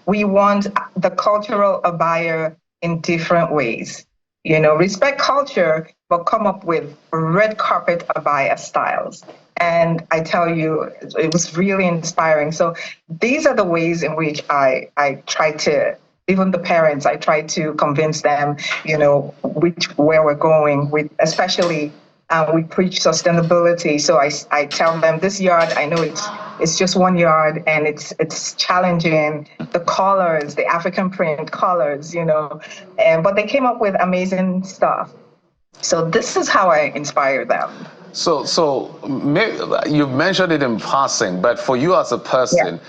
We want the cultural abaya in different ways. Respect culture, but come up with red carpet abaya styles. And I tell you, it was really inspiring. So these are the ways in which I try to, even the parents, I try to convince them, where we're going with, especially we preach sustainability. So I tell them this yard, I know it's just 1 yard and it's challenging, the colors, the African print colors, but they came up with amazing stuff. So this is how I inspire them. So maybe you've mentioned it in passing, but for you as a person,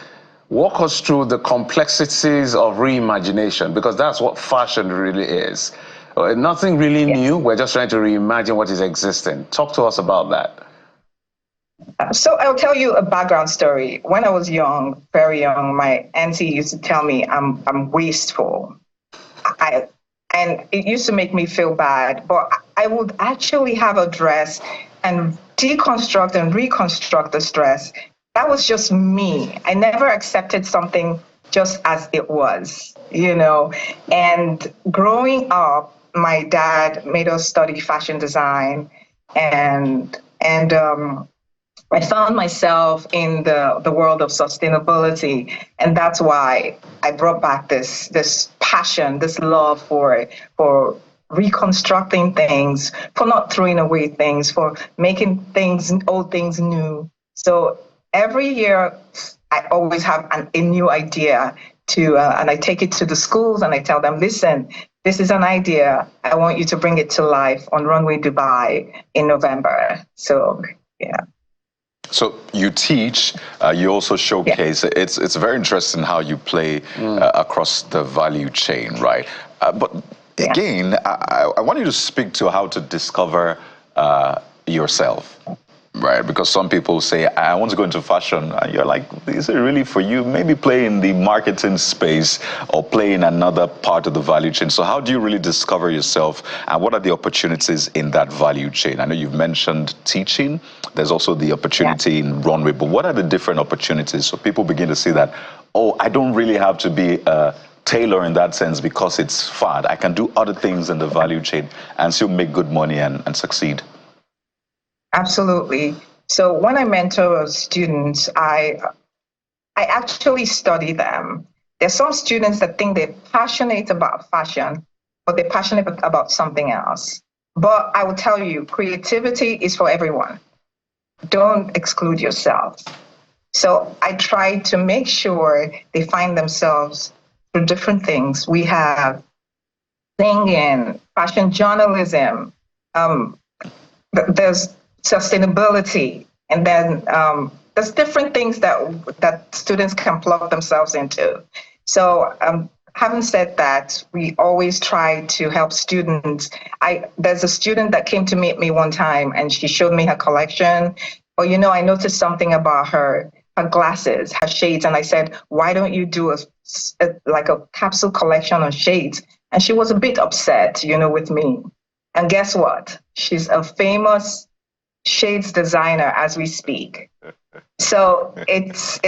walk us through the complexities of reimagination, because that's what fashion really is. Nothing really new. We're just trying to reimagine what is existing. Talk to us about that. So I'll tell you a background story. When I was young, very young, my auntie used to tell me I'm wasteful. And it used to make me feel bad, but I would actually have a dress and deconstruct and reconstruct the stress. That was just me. I never accepted something just as it was, you know. And growing up, my dad made us study fashion design, and I found myself in the world of sustainability, and that's why I brought back this passion, this love for reconstructing things, for not throwing away things, for making old things new. So every year, I always have a new idea and I take it to the schools and I tell them, listen, this is an idea. I want you to bring it to life on Runway Dubai in November. So, yeah. So you teach, you also showcase. Yeah. It's very interesting how you play across the value chain, right? But again, I want you to speak to how to discover yourself. Right, because some people say, I want to go into fashion, and you're like, is it really for you? Maybe play in the marketing space or play in another part of the value chain. So how do you really discover yourself, and what are the opportunities in that value chain? I know you've mentioned teaching. There's also the opportunity in Runway, but what are the different opportunities so people begin to see that, oh, I don't really have to be a tailor in that sense because it's fad. I can do other things in the value chain and still make good money and succeed. Absolutely. So when I mentor students, I actually study them. There's some students that think they're passionate about fashion, but they're passionate about something else. But I will tell you, creativity is for everyone. Don't exclude yourself. So I try to make sure they find themselves through different things. We have singing, fashion journalism, there's sustainability, and then there's different things that students can plug themselves into. So having said that, we always try to help students. There's a student that came to meet me one time and she showed me her collection. But you know, I noticed something about her glasses, her shades, and I said, why don't you do like a capsule collection on shades? And she was a bit upset, you know, with me. And guess what? She's a famous shades designer as we speak. So it's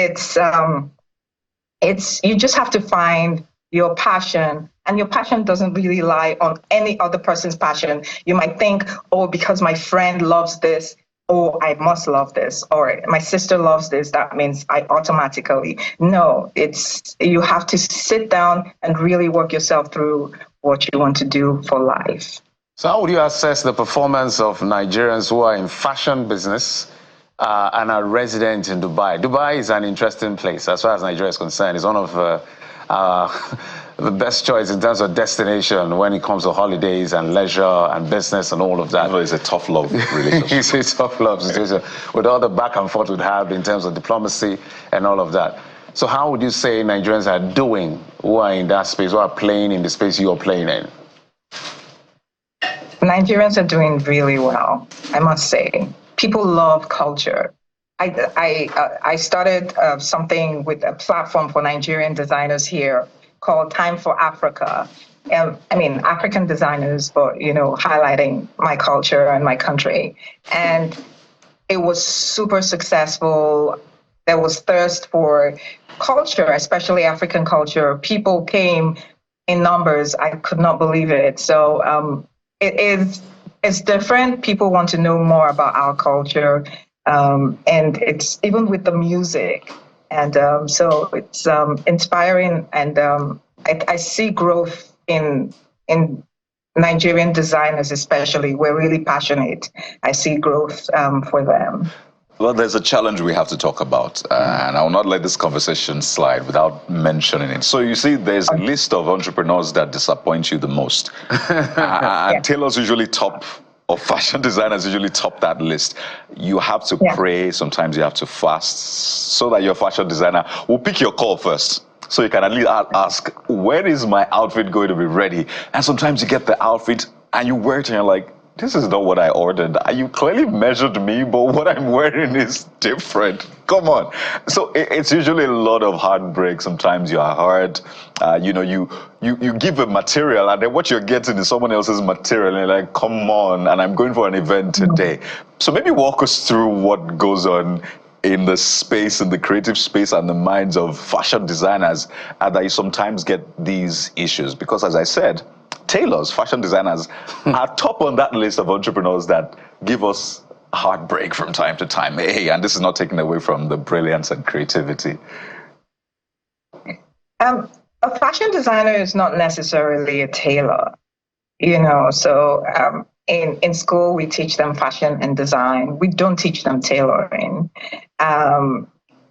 you just have to find your passion, and your passion doesn't really lie on any other person's passion. You might think, oh, because my friend loves this, oh, I must love this, or my sister loves this, that means I automatically. No, you have to sit down and really work yourself through what you want to do for life. So how would you assess the performance of Nigerians who are in fashion business and are resident in Dubai? Dubai is an interesting place as far as Nigeria is concerned. It's one of the best choice in terms of destination when it comes to holidays and leisure and business and all of that. It's a tough love relationship. It's a tough love situation with all the back and forth we'd have in terms of diplomacy and all of that. So how would you say Nigerians are doing who are in that space, who are playing in the space you're playing in? Nigerians are doing really well, I must say. People love culture. I started something with a platform for Nigerian designers here called Time for Africa. I mean, African designers, but, you know, highlighting my culture and my country. And it was super successful. There was thirst for culture, especially African culture. People came in numbers. I could not believe it. So it's different. People want to know more about our culture. And it's even with the music. And so it's inspiring. And I see growth in Nigerian designers, especially. We're really passionate. I see growth for them. Well, there's a challenge we have to talk about, and I will not let this conversation slide without mentioning it. So you see, there's a list of entrepreneurs that disappoint you the most. And tailors usually top, or fashion designers usually top that list. You have to pray, sometimes you have to fast, so that your fashion designer will pick your call first. So you can at least ask, when is my outfit going to be ready? And sometimes you get the outfit and you wear it and you're like, this is not what I ordered. You clearly measured me, but what I'm wearing is different. Come on. So it's usually a lot of heartbreak. Sometimes you are hurt. You give a material, and then what you're getting is someone else's material, and you're like, come on, and I'm going for an event today. So maybe walk us through what goes on in the space, in the creative space and the minds of fashion designers, that you sometimes get these issues. Because as I said, tailors, fashion designers are top on that list of entrepreneurs that give us heartbreak from time to time. Hey, and this is not taken away from the brilliance and creativity. A fashion designer is not necessarily a tailor, so in school we teach them fashion and design. We don't teach them tailoring.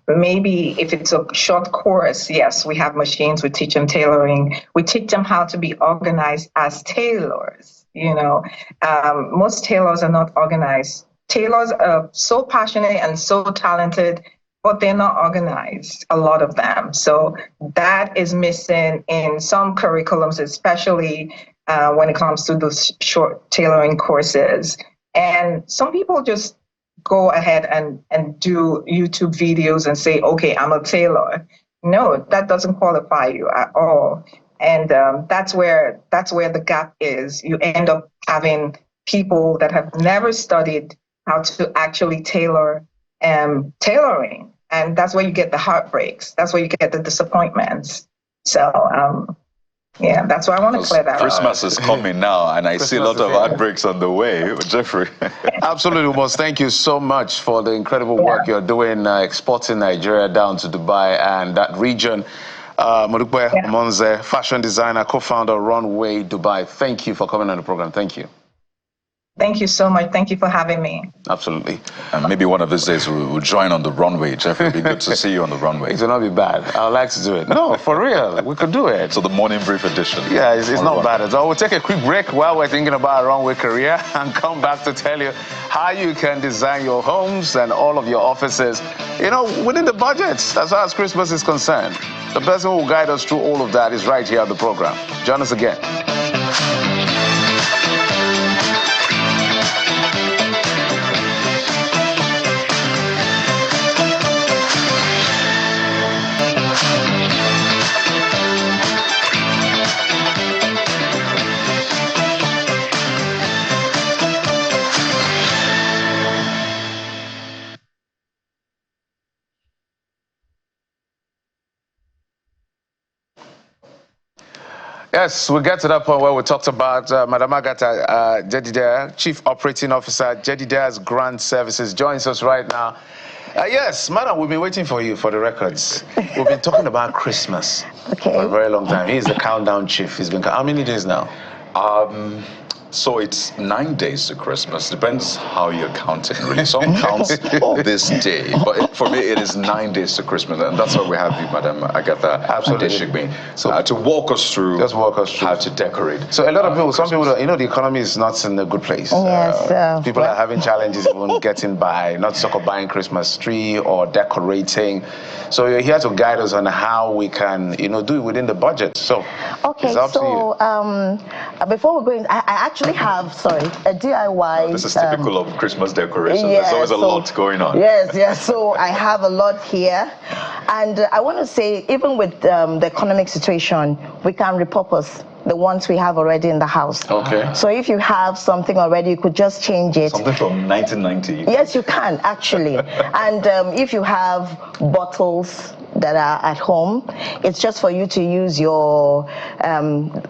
Maybe if it's a short course, yes, we have machines, we teach them tailoring. We teach them how to be organized as tailors. Most tailors are not organized. Tailors are so passionate and so talented, but they're not organized, a lot of them. So that is missing in some curriculums, especially when it comes to those short tailoring courses. And some people just go ahead and do YouTube videos and say, okay, I'm a tailor. No, that doesn't qualify you at all. And that's where the gap is. You end up having people that have never studied how to actually tailor tailoring. And that's where you get the heartbreaks. That's where you get the disappointments. So, yeah, that's why I want to clear that up. Christmas is coming now, and I see a lot of heartbreaks on the way. Jeffrey. Absolutely, Boss. Thank you so much for the incredible work you're doing, exporting Nigeria down to Dubai and that region. Modukwe Omonze, fashion designer, co-founder, Runway Dubai. Thank you for coming on the program. Thank you. Thank you so much. Thank you for having me. Absolutely. And maybe one of these days we'll join on the runway. Jeffrey, it'd be good to see you on the runway. It will not be bad. I would like to do it. No, for real. We could do it. So the morning brief edition. Yeah, it's not bad at all. We'll take a quick break while we're thinking about a runway career and come back to tell you how you can design your homes and all of your offices, within the budget as far as Christmas is concerned. The person who will guide us through all of that is right here on the program. Join us again. Yes, we get to that point where we talked about Madam Agatha Jedida, Chief Operating Officer, Jedida's Grant Services, joins us right now. Yes, Madam, we've been waiting for you for the records. We've been talking about Christmas for a very long time. He's the countdown chief. He's been, how many days now? So it's 9 days to Christmas. Depends how you're counting, really. Some counts this day, but for me, it is 9 days to Christmas, and that's why we have you, Madam Agatha. Absolutely. So to walk us through, how to decorate. So a lot of people, some people, the economy is not in a good place. Yes. People are having challenges even getting by, not talk of buying Christmas tree or decorating. So you're here to guide us on how we can, do it within the budget. So okay, so before we go in, I actually have, a DIY. This is typical of Christmas decorations. There's always a lot going on. Yes. So I have a lot here. And I want to say, even with the economic situation, we can repurpose the ones we have already in the house. Okay. So if you have something already, you could just change it. Something from 1990. Yes, you can, actually. And if you have bottles that are at home, it's just for you to use your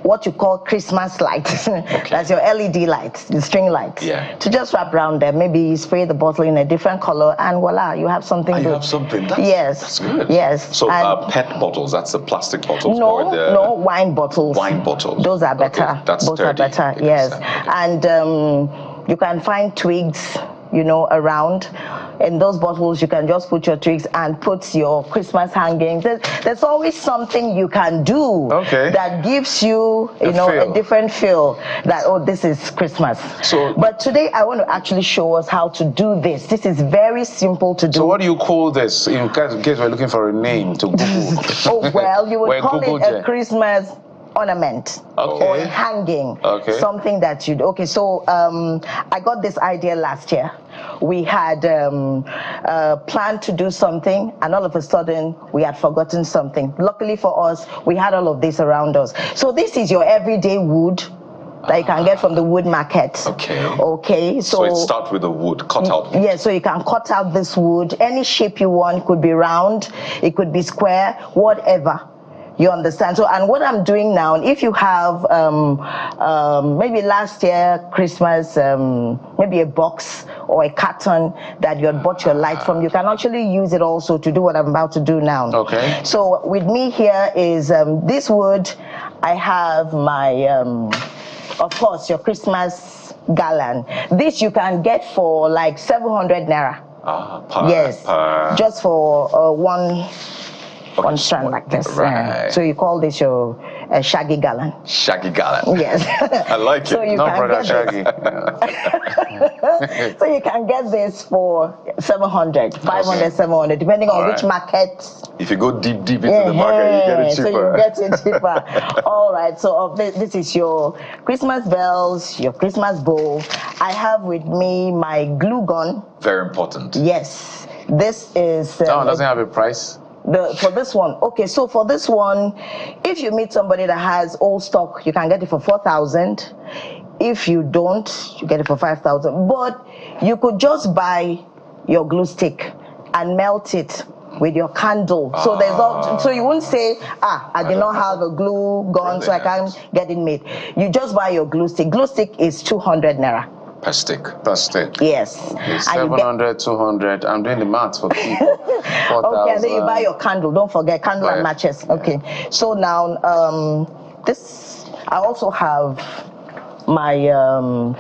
what you call Christmas light. That's your LED light, the string light. Yeah. To just wrap around them. Maybe you spray the bottle in a different color, and voila, you have something. You have something. That's good. Yes. So pet bottles, that's the plastic bottles. No, wine bottles. Wine bottles. Those are better. Okay, that's Those are better. Yes. And you can find twigs, around. in those bottles, you can just put your twigs and put your Christmas hangings. There's always something you can do that gives you, a different feel that, oh, this is Christmas. But today I want to actually show us how to do this. This is very simple to do. So what do you call this in case we're looking for a name to Google? Oh, well, you would call it a Christmas ornament or hanging, something that you'd so I got this idea last year. We had planned to do something, and all of a sudden we had forgotten something. Luckily for us, we had all of this around us. So this is your everyday wood that you can get from the wood market. Okay. So it starts with the wood, cut out wood. Yeah, so you can cut out this wood, any shape you want. It could be round, it could be square, whatever. You understand? So, and what I'm doing now, if you have maybe last year Christmas, maybe a box or a carton that you had bought your light from, you can actually use it also to do what I'm about to do now. Okay. So with me here is this wood. I have my, of course, your Christmas garland. This you can get for like 700 naira. Yes, just for one strand like this. So you call this your shaggy garland. Shaggy garland. Yes. I like so it. You can get Shaggy. So you can get this for 700, 500, 700, depending on which market. If you go deep into the market, you get it cheaper. So you get it cheaper. All right. So this is your Christmas bells, your Christmas bowl. I have with me my glue gun. Very important. Yes. This is. That one doesn't have a price. For this one, so for this one, if you meet somebody that has old stock, you can get it for 4,000. If you don't, you get it for 5,000. But you could just buy your glue stick and melt it with your candle. So so you won't say, I did not have a glue gun, so I can't get it made. You just buy your glue stick. Glue stick is 200 naira. Per stick. Yes. Okay, 700, 200. I'm doing the math for people. 4,000. Okay, and then you buy your candle. Don't forget candle and matches. Okay. So now, this, I also have my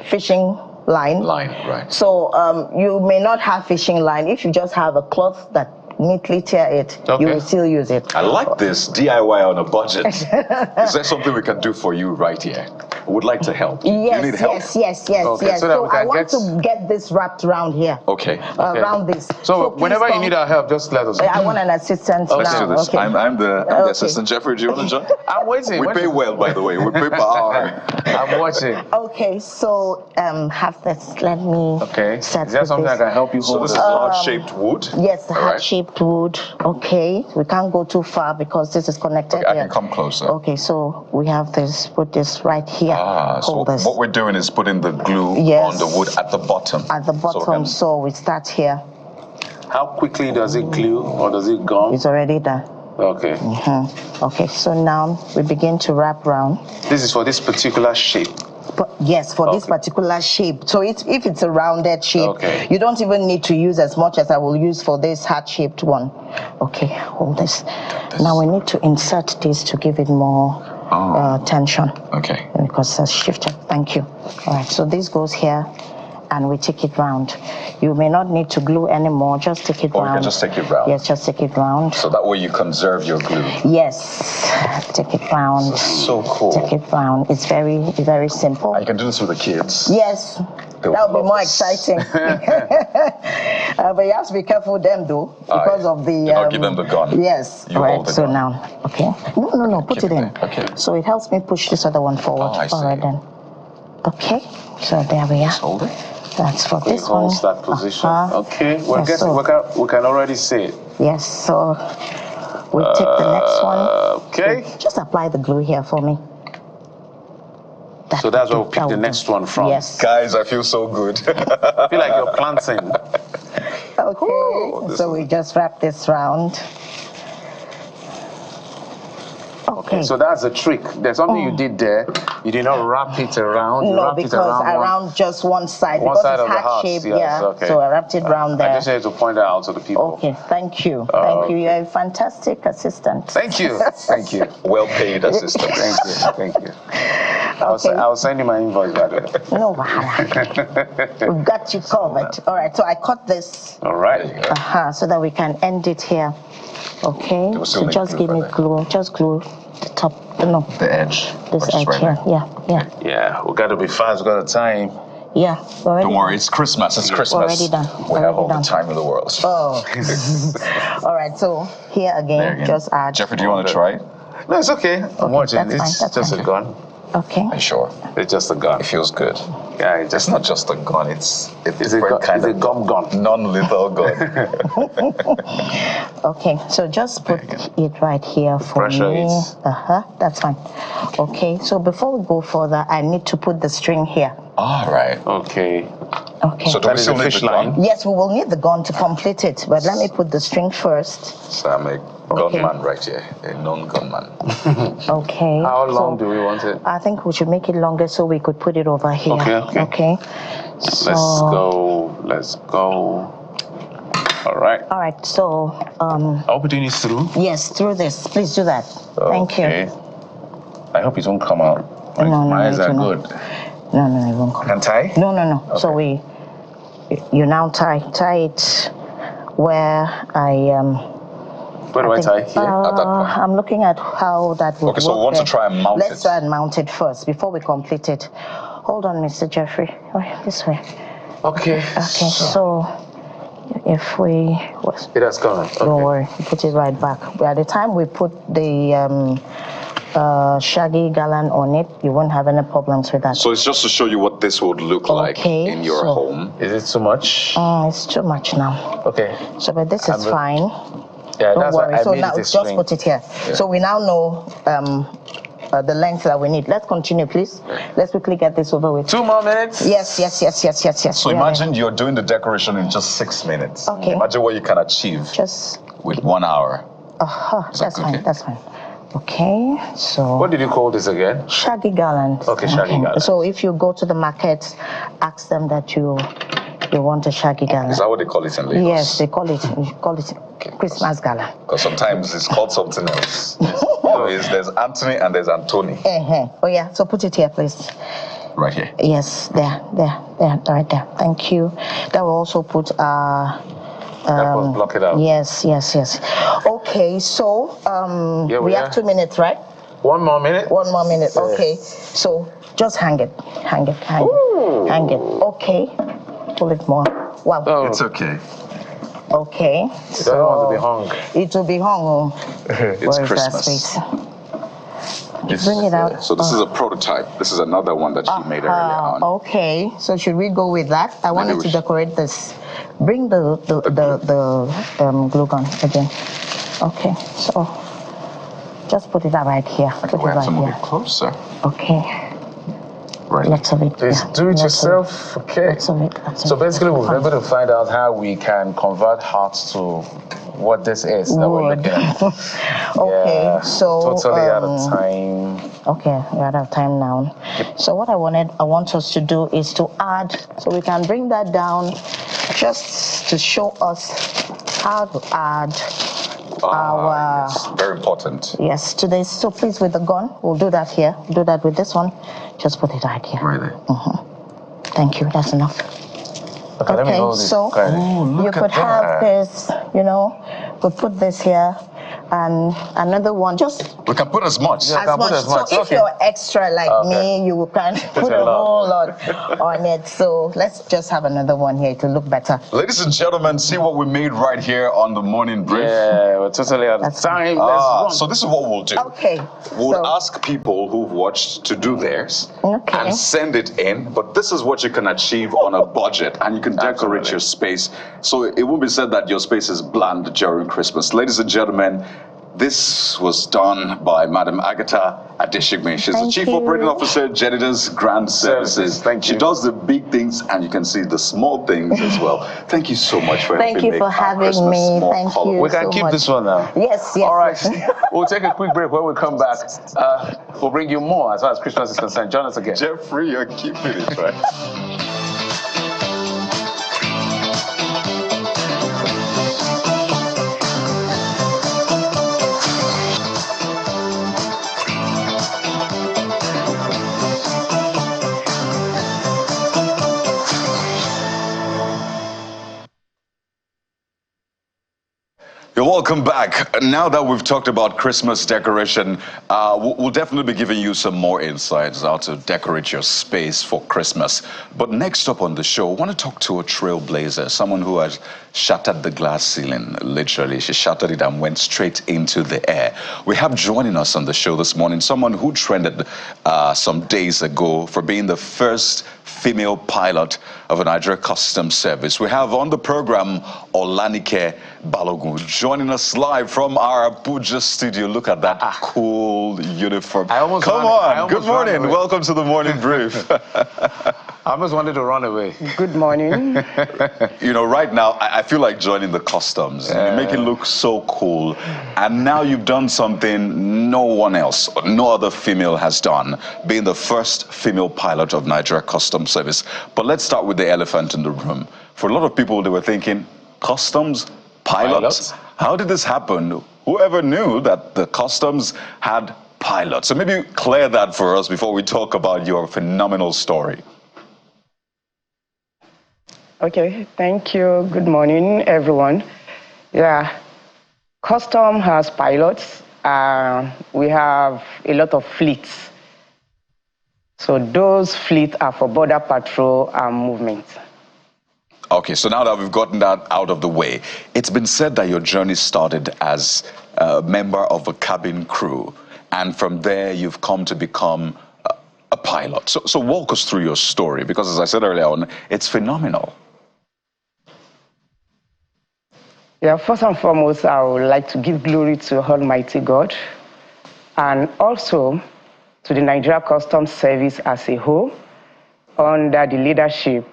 fishing line. So you may not have fishing line. If you just have a cloth that neatly tear it, you will still use it. I like this DIY on a budget. Is there something we can do for you right here? I would like to help. Yes, you need help? Yes. So I want to get this wrapped around here. Around this. So whenever you need our help, just let us know. I want an assistant now. Let's do this. Okay. I'm the assistant. Jeffrey, do you want to join? I'm waiting. We pay well, by the way. We pay per hour. I'm watching. Okay, so have this. Let me set Is there something I can help you hold? So this is heart-shaped wood? Yes, the heart-shaped wood. Okay, we can't go too far because this is connected here. I can come closer. Okay, so we have this, put this right here. So what we're doing is putting the glue on the wood at the bottom. At the bottom, so we start here. How quickly does it glue or does it gum? It's already done. Okay. Okay, so now we begin to wrap round. This is for this particular shape. Yes, for this particular shape. So if it's a rounded shape, you don't even need to use as much as I will use for this heart-shaped one. Okay, hold this. Now we need to insert this to give it more tension. Okay. Because it's shifted. Thank you. All right, so this goes here, and we take it round. You may not need to glue anymore, just take it round. You can just take it round. Yes, just take it round. So that way you conserve your glue. Yes, take it round. This is so cool. Take it round. It's very, very simple. And you can do this with the kids. Yes, that would be more exciting. But you have to be careful with them though, because of the... Do not give them the gun. Yes. You hold the gun. Now, No, put it in. Okay. So it helps me push this other one forward. I see. All right then. Okay, so there we are. Just hold it. That's for this one. Holds that position. Okay, we can already see it. Yes, so we take the next one. Okay. So just apply the glue here for me. So that's where we'll pick the next one from. Yes. Guys, I feel so good. I feel like you're planting. Okay, so we just wrap this round. Okay. So that's a trick. There's something you did there. You did not wrap it around. You wrapped because it around just one side. One because side it's of the heart house. shape, Yes, okay. So I wrapped it round there. I just need to point that out to the people. Okay, thank you. Thank you. You're a fantastic assistant. Thank you. Thank you. Well paid assistant. Thank you. I'll send you my invoice, by the way. No, we've got you covered. All right, so I cut this. All right. So that we can end it here. Okay, so just give me glue. Just glue the top, no. The edge. This edge here. Yeah. Yeah, we got to be fast. We got the time. Yeah, already. Don't worry, it's Christmas. It's Christmas. Already done. We have all the time in the world. Oh. All right, so here again, just add. Jeffrey, do you want to try it? No, it's okay. I'm watching. That's It's just a gun. Okay. Are you sure? It's just a gun. It feels good. Yeah, It's not just a gun. It's a It's different kind a gum gun. non-lethal gun. Okay, so just put it right here for Pressure me. it. That's fine. Okay, so before we go further, I need to put the string here. All right. Okay. Okay. So do we still need the gun? Yes, we will need the gun to complete it, but let me put the string first. So I'm a gunman right here, a non-gunman. Okay. How long do we want it? I think we should make it longer so we could put it over here. Okay. So, Let's go. All right. all right, so I hope you're doing this through. yes, through this. Please do that. Thank you. Okay. I hope it won't come out. Like, No, my eyes it are will not. good. No, it won't come. Can tie? No. So you now tie it where Where do I tie? Here? At that point. I'm looking at how that would Okay, so work we want to there. try and mount Let's it. try and mount it first before we complete it. Hold on, Mr. Jeffrey. This way. Okay. Okay, so if we... It has gone. Don't worry, put it right back. By the time we put the shaggy gallon on it, you won't have any problems with that. So it's just to show you what this would look like Okay, in your so- home. Is it too much? It's too much now. Okay. So, but this is fine. Yeah, Don't that's why worry. I So made now it a just string. put it here. So we now know the length that we need. Let's continue, please. Let's quickly get this over with. 2 more minutes? Yes. So We are imagine you're doing the decoration in just 6 minutes. Okay. Imagine what you can achieve Just, with 1 hour. that's fine, that's fine. Okay, so... What did you call this again? Shaggy gallons. Okay, shaggy gallons. So if you go to the market, ask them that you want a shaggy gallon. Is that what they call it in Lagos? Yes, they call it Christmas gallon. Because sometimes it's called something else. There's Anthony and there's Anthony. Oh yeah, so put it here, please. Right here. Yes, there, right there. Thank you. That will also put That will block it out. Yes. Okay, so we have 2 minutes, right? 1 more minute? 1 more minute. Okay, so just hang it. Hang it. Okay, pull it more. Wow. Oh, It's okay. Okay. it doesn't want to be hung. It will be hung. It's Where is that Christmas. space? Bring it out. So this is a prototype. This is another one that she made earlier on. Okay, so should we go with that? I wanted to decorate this. Bring the glue gun again. Okay, so just put it right here. Put it We have right to move here. it closer. Okay. Right. Lots of it. Please yeah. do it Lots of yourself. Okay. Lots of it. So basically, we'll be able to find out how we can convert hearts to what this is that we're Wood. looking at. Okay, Yeah, so totally out of time. Okay, we're out of time now. So what I want us to do is to add, so we can bring that down just to show us how to add our, Yes, very important. yes, to this. So please, with the gun, we'll do that here. Do that with this one. Just put it right here. Right there. Thank you, that's enough. Okay, let me hold this. So you look could at have that. this, we'll put this here, and another one, just We can put as much. Yeah. as can put much. as much, So if okay. you're extra like me, you can put a a lot. whole lot on it. So let's just have another one here to look better. Ladies and gentlemen, see what we made right here on the morning brief. Yeah, we're totally out of That's time. Let's run. So this is what we'll do. Okay. We'll so, ask people who've watched to do theirs Okay. and send it in, but this is what you can achieve on a budget, and you can decorate Absolutely. your space. So it won't be said that your space is bland during Christmas. Ladies and gentlemen, this was done by Madam Agatha Adeshigme. She's the Thank Chief you. Operating Officer, Jedida's Grand Services. Thank She you. does the big things, and you can see the small things as well. Thank you so much for Thank helping you make for our having Christmas me. more Thank colorful. you. We can so keep much. this one now. Yes. All right. We'll take a quick break. When we come back, we'll bring you more as far as Christmas is concerned. Join us again. Jeffrey, you're keeping it, right? welcome back. Now that we've talked about Christmas decoration, we'll definitely be giving you some more insights how to decorate your space for Christmas. But next up on the show, I want to talk to a trailblazer, someone who has shattered the glass ceiling, literally. She shattered it and went straight into the air. We have joining us on the show this morning someone who trended some days ago for being the first female pilot of a Nigeria Customs Service. We have on the program Olanike Balogun joining us live from our Abuja studio. Look at that cool uniform. Come on. Good morning. Welcome to the morning brief. I almost wanted to run away. Good morning. You know, right now, I feel like joining the customs. You make it look so cool. And now you've done something no one else, or no other female has done, being the first female pilot of Nigeria Customs Service. But let's start with the elephant in the room. For a lot of people, they were thinking, customs, pilots? How did this happen? Whoever knew that the customs had pilots? So maybe clear that for us before we talk about your phenomenal story. Okay, thank you. Good morning, everyone. Yeah, Custom has pilots. We have a lot of fleets. So those fleets are for border patrol and movement. Okay, so now that we've gotten that out of the way, it's been said that your journey started as a member of a cabin crew, and from there you've come to become a pilot. So walk us through your story, because as I said earlier on, it's phenomenal. Yeah, first and foremost, I would like to give glory to Almighty God and also to the Nigeria Customs Service as a whole under the leadership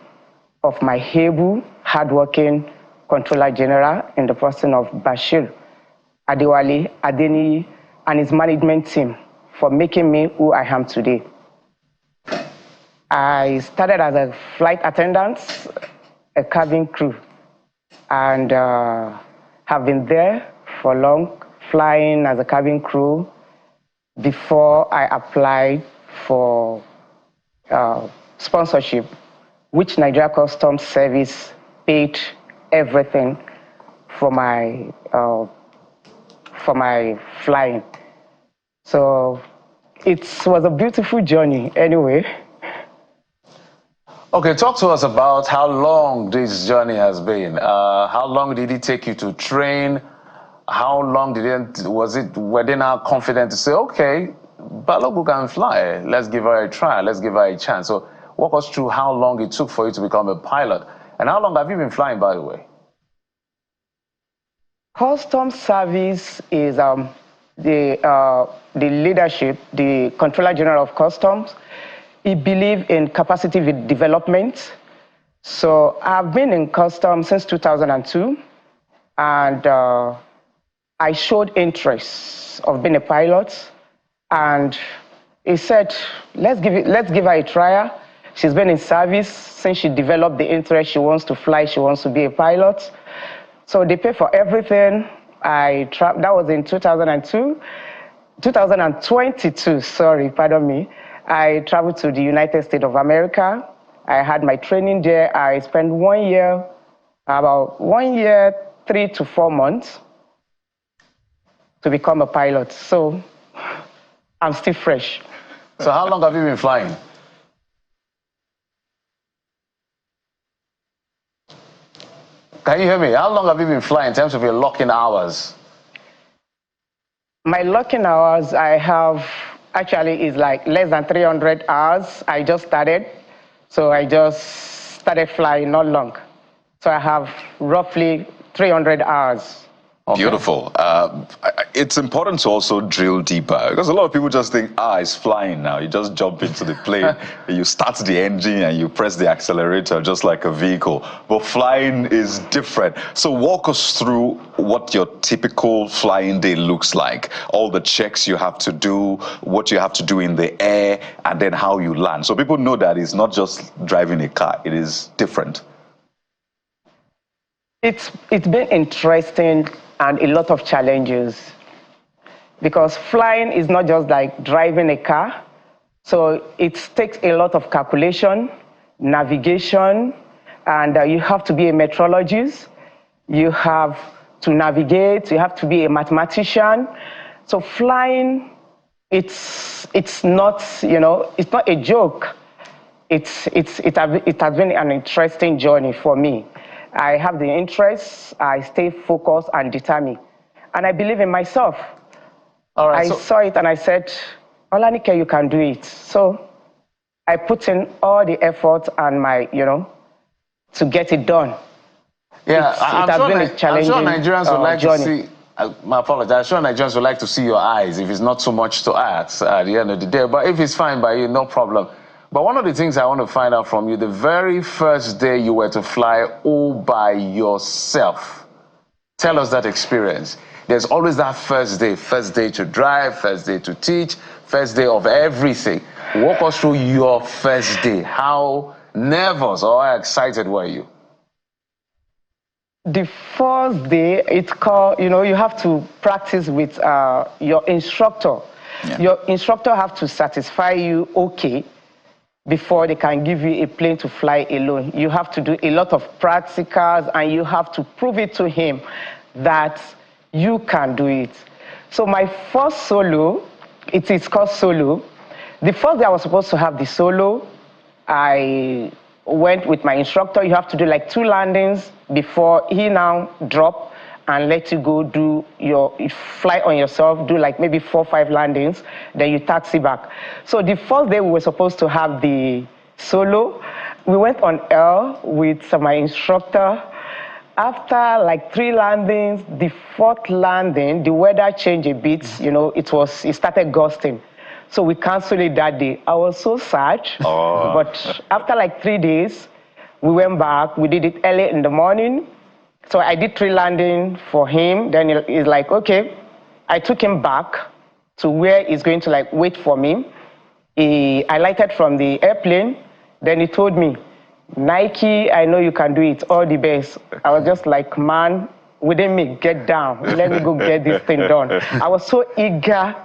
of my able, hardworking Controller General in the person of Bashir Adewale Adeni and his management team for making me who I am today. I started as a flight attendant, a cabin crew, and have been there for long, flying as a cabin crew before I applied for sponsorship, which Nigeria Customs Service paid everything for my flying. So it was a beautiful journey anyway. Okay, talk to us about how long this journey has been. How long did it take you to train? How long were they now confident to say, okay, Balogun can fly, let's give her a try, let's give her a chance. So walk us through how long it took for you to become a pilot. And how long have you been flying, by the way? Customs Service is the leadership, the Controller General of Customs. He believes in capacity development. So I've been in customs since 2002, and I showed interest of being a pilot. And he said, let's give her a trial. She's been in service since she developed the interest. She wants to fly. She wants to be a pilot. So they pay for everything. That was in 2022, sorry, pardon me. I traveled to the United States of America. I had my training there. I spent 1 year, about 1 year, 3 to 4 months to become a pilot. So I'm still fresh. So how long have you been flying? Can you hear me? How long have you been flying in terms of your locking hours? My locking hours, I have actually is like less than 300 hours. I just started. So I just started flying not long. So I have roughly 300 hours. Okay. Beautiful. It's important to also drill deeper, because a lot of people just think, it's flying now. You just jump into the plane, you start the engine and you press the accelerator just like a vehicle. But flying is different. So walk us through what your typical flying day looks like. All the checks you have to do, what you have to do in the air, and then how you land. So people know that it's not just driving a car, it is different. It's been interesting and a lot of challenges, because flying is not just like driving a car. So it takes a lot of calculation, navigation, and you have to be a meteorologist. You have to navigate. You have to be a mathematician. So flying, it's not, it's not a joke. It has been an interesting journey for me. I have the interest, I stay focused and determined. And I believe in myself. All right, I saw it and I said, Olanike, you can do it. So I put in all the effort and my, to get it done. Yeah, it has been a challenging I'm sure Nigerians would like journey. to see, my apologies, I'm sure Nigerians would like to see your eyes if it's not too much to ask at the end of the day. But if it's fine by you, no problem. But one of the things I want to find out from you, the very first day you were to fly all by yourself, tell us that experience. There's always that first day to drive, first day to teach, first day of everything. Walk us through your first day. How nervous or how excited were you? The first day, it's called, you have to practice with your instructor. Yeah. Your instructor have to satisfy you okay before they can give you a plane to fly alone. You have to do a lot of practicals and you have to prove it to him that you can do it. So my first solo, it is called solo. The first day I was supposed to have the solo, I went with my instructor. You have to do like 2 landings before he now drop and let you go do you fly on yourself, do like maybe 4 or 5 landings, then you taxi back. So the first day we were supposed to have the solo. We went on air with my instructor. After like 3 landings, the 4th landing, the weather changed a bit, it started gusting. So we canceled it that day. I was so sad, but after like 3 days, we went back, we did it early in the morning. So I did 3 landings for him. Then he's like, okay. I took him back to where he's going to like wait for me. I alighted from the airplane. Then he told me, Nike, I know you can do it, all the best. I was just like, man, within me, get down. Let me go get this thing done. I was so eager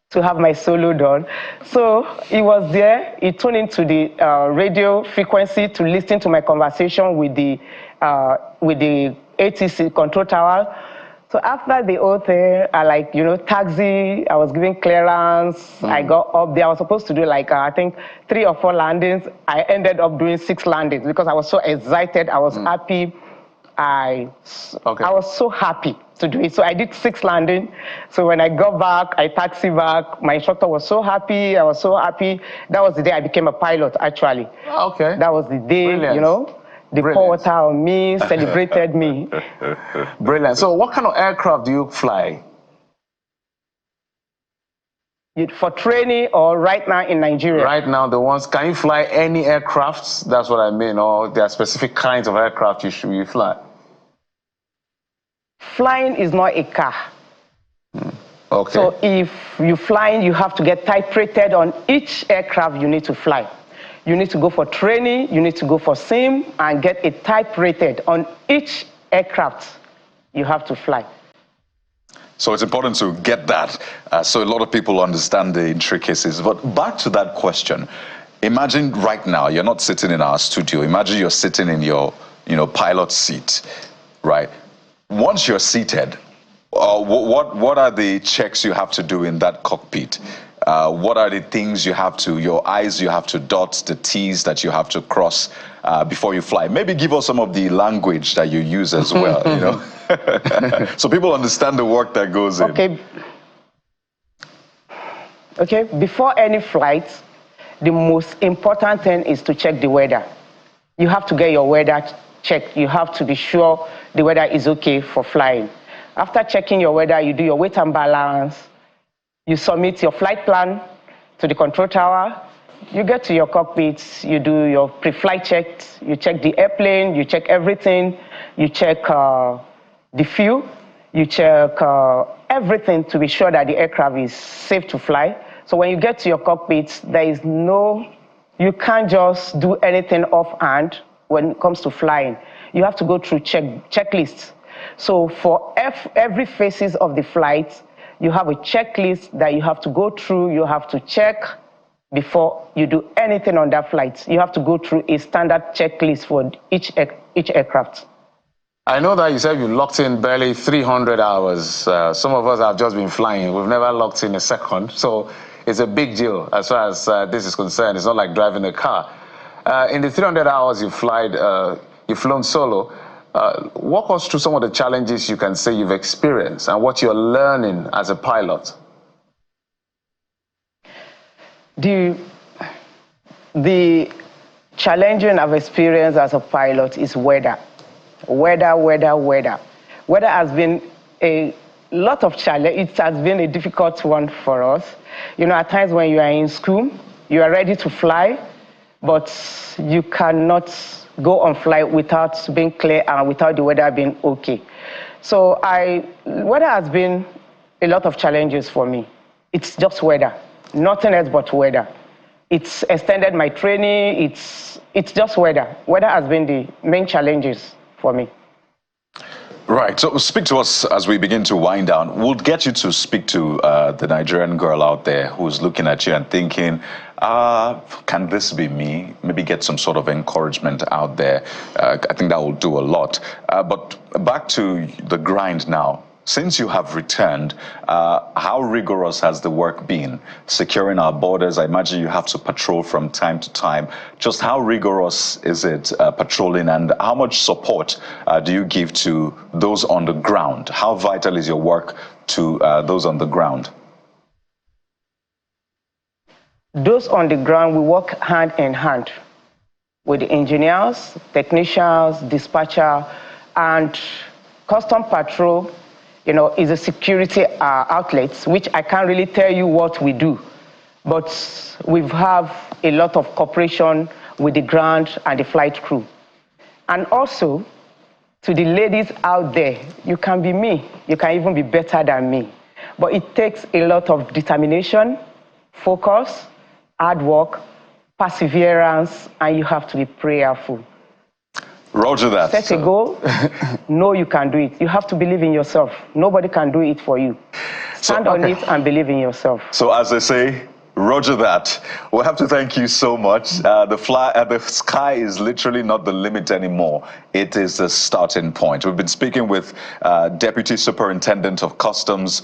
to have my solo done. So he was there. He tuned into the radio frequency to listen to my conversation with the ATC control tower. So after the whole thing, I taxi, I was giving clearance. I got up there. I was supposed to do I think 3 or 4 landings. I ended up doing 6 landings because I was so excited. I was happy. I was so happy to do it. So I did 6 landings. So when I got back, I taxi back. My instructor was so happy. I was so happy. That was the day I became a pilot, actually. Okay. That was the day, Brilliant. The porter on me celebrated me. Brilliant. So what kind of aircraft do you fly? For training or right now in Nigeria? Right now, can you fly any aircrafts? That's what I mean. Or there are specific kinds of aircraft you fly? Flying is not a car. Okay. So if you're flying, you have to get type rated on each aircraft you need to fly. You need to go for training, you need to go for sim, and get a type rated on each aircraft you have to fly. So it's important to get that, so a lot of people understand the intricacies. But back to that question, imagine right now, you're not sitting in our studio. Imagine you're sitting in your pilot seat, right? Once you're seated, what are the checks you have to do in that cockpit? What are the things your I's you have to dot, the T's that you have to cross before you fly? Maybe give us some of the language that you use as well, so people understand the work that goes in. Okay, before any flight, the most important thing is to check the weather. You have to get your weather checked. You have to be sure the weather is okay for flying. After checking your weather, you do your weight and balance. You submit your flight plan to the control tower. You get to your cockpit, you do your pre-flight checks, you check the airplane, you check everything, you check the fuel, you check everything to be sure that the aircraft is safe to fly. So when you get to your cockpit, you can't just do anything offhand when it comes to flying. You have to go through checklists. So for every phases of the flight, you have a checklist that you have to go through, you have to check before you do anything on that flight. You have to go through a standard checklist for each aircraft. I know that you said you locked in barely 300 hours. Some of us have just been flying. We've never locked in a second. So it's a big deal as far as this is concerned. It's not like driving a car. In the 300 hours you've flown solo, walk us through some of the challenges you can say you've experienced and what you're learning as a pilot. The challenging I've experienced as a pilot is weather. Weather has been a lot of challenge. It has been a difficult one for us. You know, at times when you are in school, you are ready to fly, but you cannot go on flight without being clear and without the weather being okay. So weather has been a lot of challenges for me. It's just weather, nothing else but weather. It's extended my training, it's just weather. Weather has been the main challenges for me. Right, so speak to us as we begin to wind down. We'll get you to speak to the Nigerian girl out there who's looking at you and thinking, can this be me? Maybe get some sort of encouragement out there. I think that will do a lot. But back to the grind now. Since you have returned, how rigorous has the work been? Securing our borders, I imagine you have to patrol from time to time. Just how rigorous is it patrolling, and how much support do you give to those on the ground? How vital is your work to those on the ground? Those on the ground, we work hand in hand with the engineers, technicians, dispatcher, and custom patrol. You know, is a security outlet, which I can't really tell you what we do, but we have a lot of cooperation with the ground and the flight crew. And also, to the ladies out there, you can be me, you can even be better than me, but it takes a lot of determination, focus, hard work, perseverance, and you have to be prayerful. Roger that. Set a goal, know you can do it. You have to believe in yourself. Nobody can do it for you. Stand on it and believe in yourself. So as I say, roger that. We have to thank you so much. The sky is literally not the limit anymore. It is the starting point. We've been speaking with Deputy Superintendent of Customs,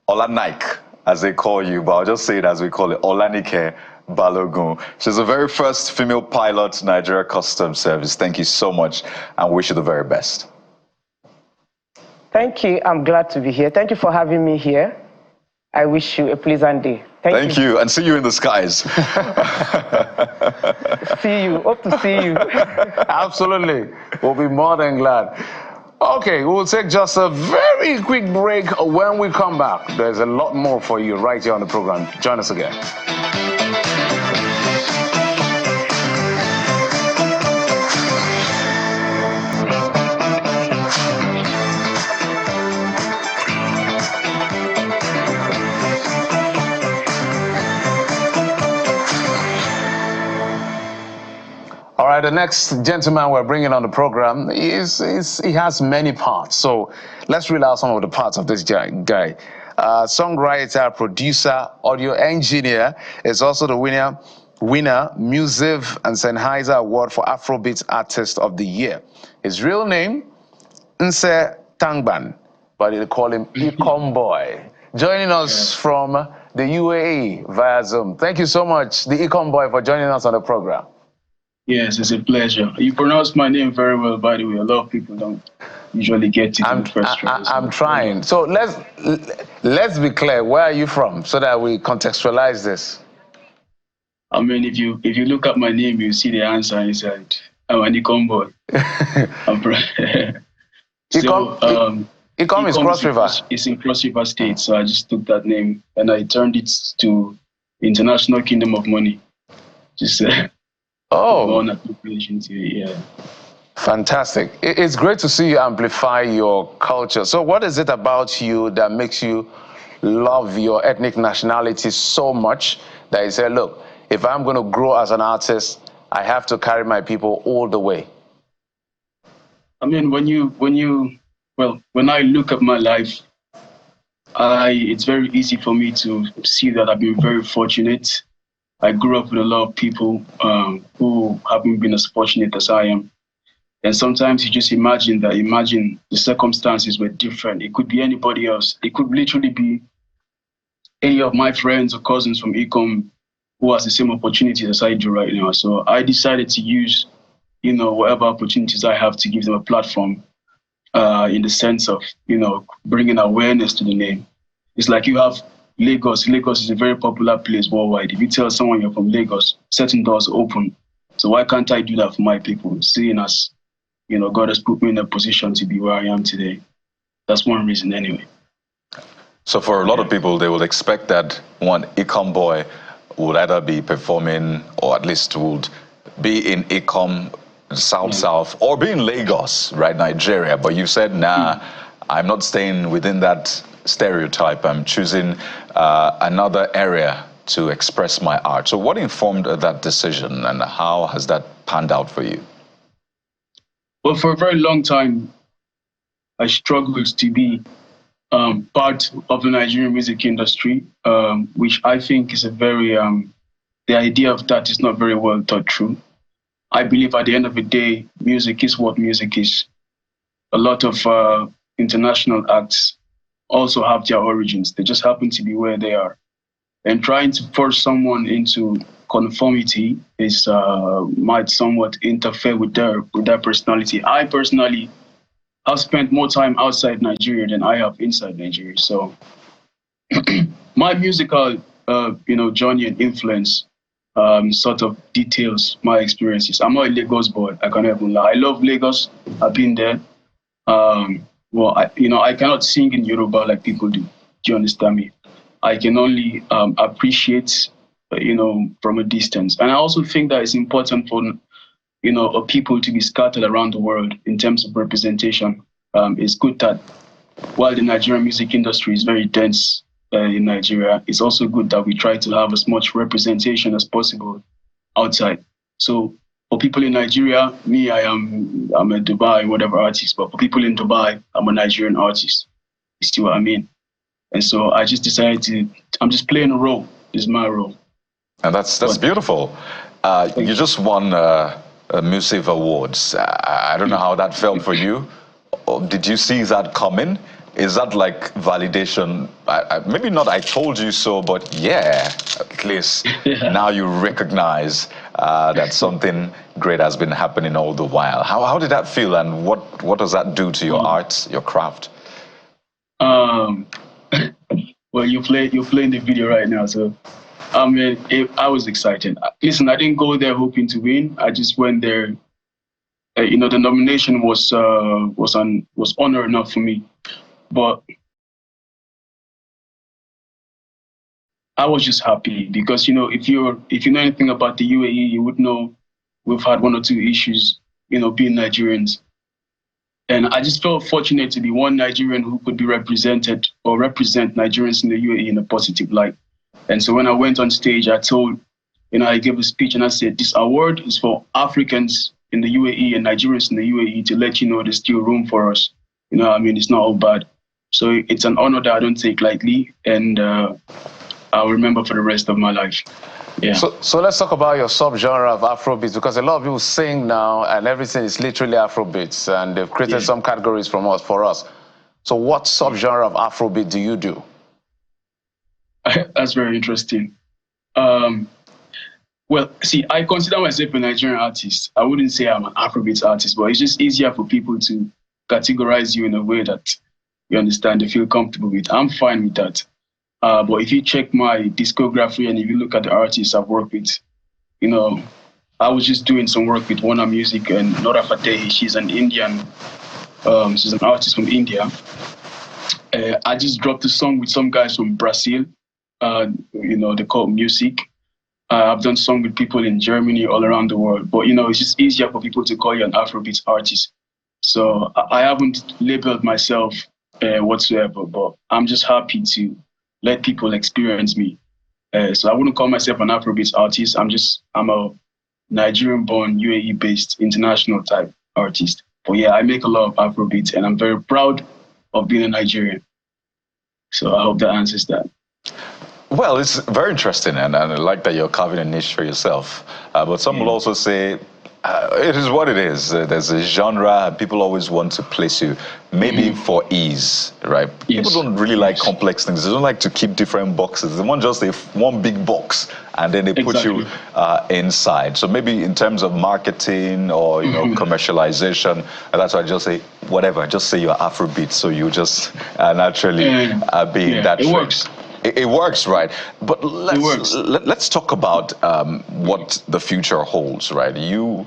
Olanaike, as they call you, but I'll just say it as we call it, Olanike Balogun. She's the very first female pilot Nigeria Customs Service. Thank you so much, and wish you the very best. Thank you. I'm glad to be here. Thank you for having me here. I wish you a pleasant day. Thank you, and see you in the skies. See you. Hope to see you. Absolutely. We'll be more than glad. Okay, we'll take just a very quick break. When we come back, there's a lot more for you right here on the program. Join us again. All right, the next gentleman we're bringing on the program he has many parts. So let's reel out some of the parts of this guy. Songwriter, producer, audio engineer, is also the winner Musiv and Sennheiser Award for Afrobeat Artist of the Year. His real name, Nse Tangban, but they call him Ecom joining us from the UAE via Zoom. Thank you so much, the Ecom Boy, for joining us on the program. Yes, it's a pleasure. You pronounced my name very well, by the way. A lot of people don't usually get it in the first try. I'm trying. So let's be clear. Where are you from, so that we contextualize this? I mean, if you look at my name, you see the answer inside. I'm an Ecom boy. Ecom is Cross River. It's in Cross River State, so I just took that name and I turned it to International Kingdom of Money. Just yeah. Fantastic. It's great to see you amplify your culture. So what is it about you that makes you love your ethnic nationality so much that you say, look, if I'm going to grow as an artist, I have to carry my people all the way? I mean, when I look at my life, it's very easy for me to see that I've been very fortunate. I grew up with a lot of people who haven't been as fortunate as I am. And sometimes you just imagine the circumstances were different. It could be anybody else. It could literally be any of my friends or cousins from Ecom who has the same opportunities as I do right now. So I decided to use, whatever opportunities I have to give them a platform, in the sense of, bringing awareness to the name. It's like you have Lagos. Lagos is a very popular place worldwide. If you tell someone you're from Lagos, certain doors open. So why can't I do that for my people, seeing as, God has put me in a position to be where I am today? That's one reason anyway. So for a lot of people, they will expect that one Ecom boy would either be performing or at least would be in Ecom, South, or be in Lagos, right, Nigeria. But you said, nah, I'm not staying within that stereotype. I'm choosing another area to express my art. So what informed that decision, and how has that panned out for you? Well, for a very long time, I struggled to be part of the Nigerian music industry, which I think is a very, the idea of that is not very well thought through. I believe at the end of the day, music is what music is. A lot of international acts also have their origins. They just happen to be where they are. And trying to force someone into conformity is might somewhat interfere with their personality. I personally have spent more time outside Nigeria than I have inside Nigeria. So my musical, journey and influence sort of details my experiences. I'm not a Lagos boy. I can't even lie. I love Lagos. I've been there. I cannot sing in Yoruba like people do. Do you understand me? I can only appreciate, from a distance. And I also think that it's important for, people to be scattered around the world in terms of representation. It's good that while the Nigerian music industry is very dense in Nigeria, it's also good that we try to have as much representation as possible outside. So for people in Nigeria, me, I'm a Dubai, whatever artist, but for people in Dubai, I'm a Nigerian artist. You see what I mean? And so I just decided I'm just playing a role. This is my role. And that's beautiful. You just won Music Awards. I don't know how that felt for you. Did you see that coming? Is that like validation? Maybe not I told you so, but yeah, at least now you recognize that something great has been happening all the while. How did that feel, and what does that do to your art, your craft? Well, you're playing the video right now, so I was excited. Listen, I didn't go there hoping to win. I just went there. The nomination was honor enough for me, but I was just happy because if you know anything about the UAE, you would know we've had one or two issues, being Nigerians. And I just felt fortunate to be one Nigerian who could be represented or represent Nigerians in the UAE in a positive light. And so when I went on stage, I gave a speech and I said, this award is for Africans in the UAE and Nigerians in the UAE to let you know there's still room for us. It's not all bad. So it's an honor that I don't take lightly, and I'll remember for the rest of my life. Yeah. So let's talk about your subgenre of Afrobeats, because a lot of people sing now and everything is literally Afrobeats, and they've created some categories for us. So what subgenre of Afrobeat do you do? That's very interesting. Well, see, I consider myself a Nigerian artist. I wouldn't say I'm an Afrobeats artist, but it's just easier for people to categorize you in a way that you understand, they feel comfortable with. I'm fine with that. But if you check my discography and if you look at the artists I've worked with, I was just doing some work with Warner Music and Nora Fateh. She's an Indian, she's an artist from India. I just dropped a song with some guys from Brazil. They call music. I've done song with people in Germany, all around the world. But, it's just easier for people to call you an Afrobeats artist. So I haven't labeled myself whatsoever, but I'm just happy to let people experience me. So I wouldn't call myself an Afrobeats artist. I'm a Nigerian-born, UAE-based, international type artist. But yeah, I make a lot of Afrobeats, and I'm very proud of being a Nigerian. So I hope that answers that. Well, it's very interesting, and I like that you're carving a niche for yourself. But some will also say It is what it is. There's a genre. People always want to place you, maybe for ease, right? Yes. People don't really like complex things. They don't like to keep different boxes. They want just one big box, and then they put you inside. So maybe in terms of marketing or commercialization, and that's why I just say whatever. Just say you're Afrobeat, so you just naturally be in that. It works. It works, right? But let's talk about what the future holds, right? You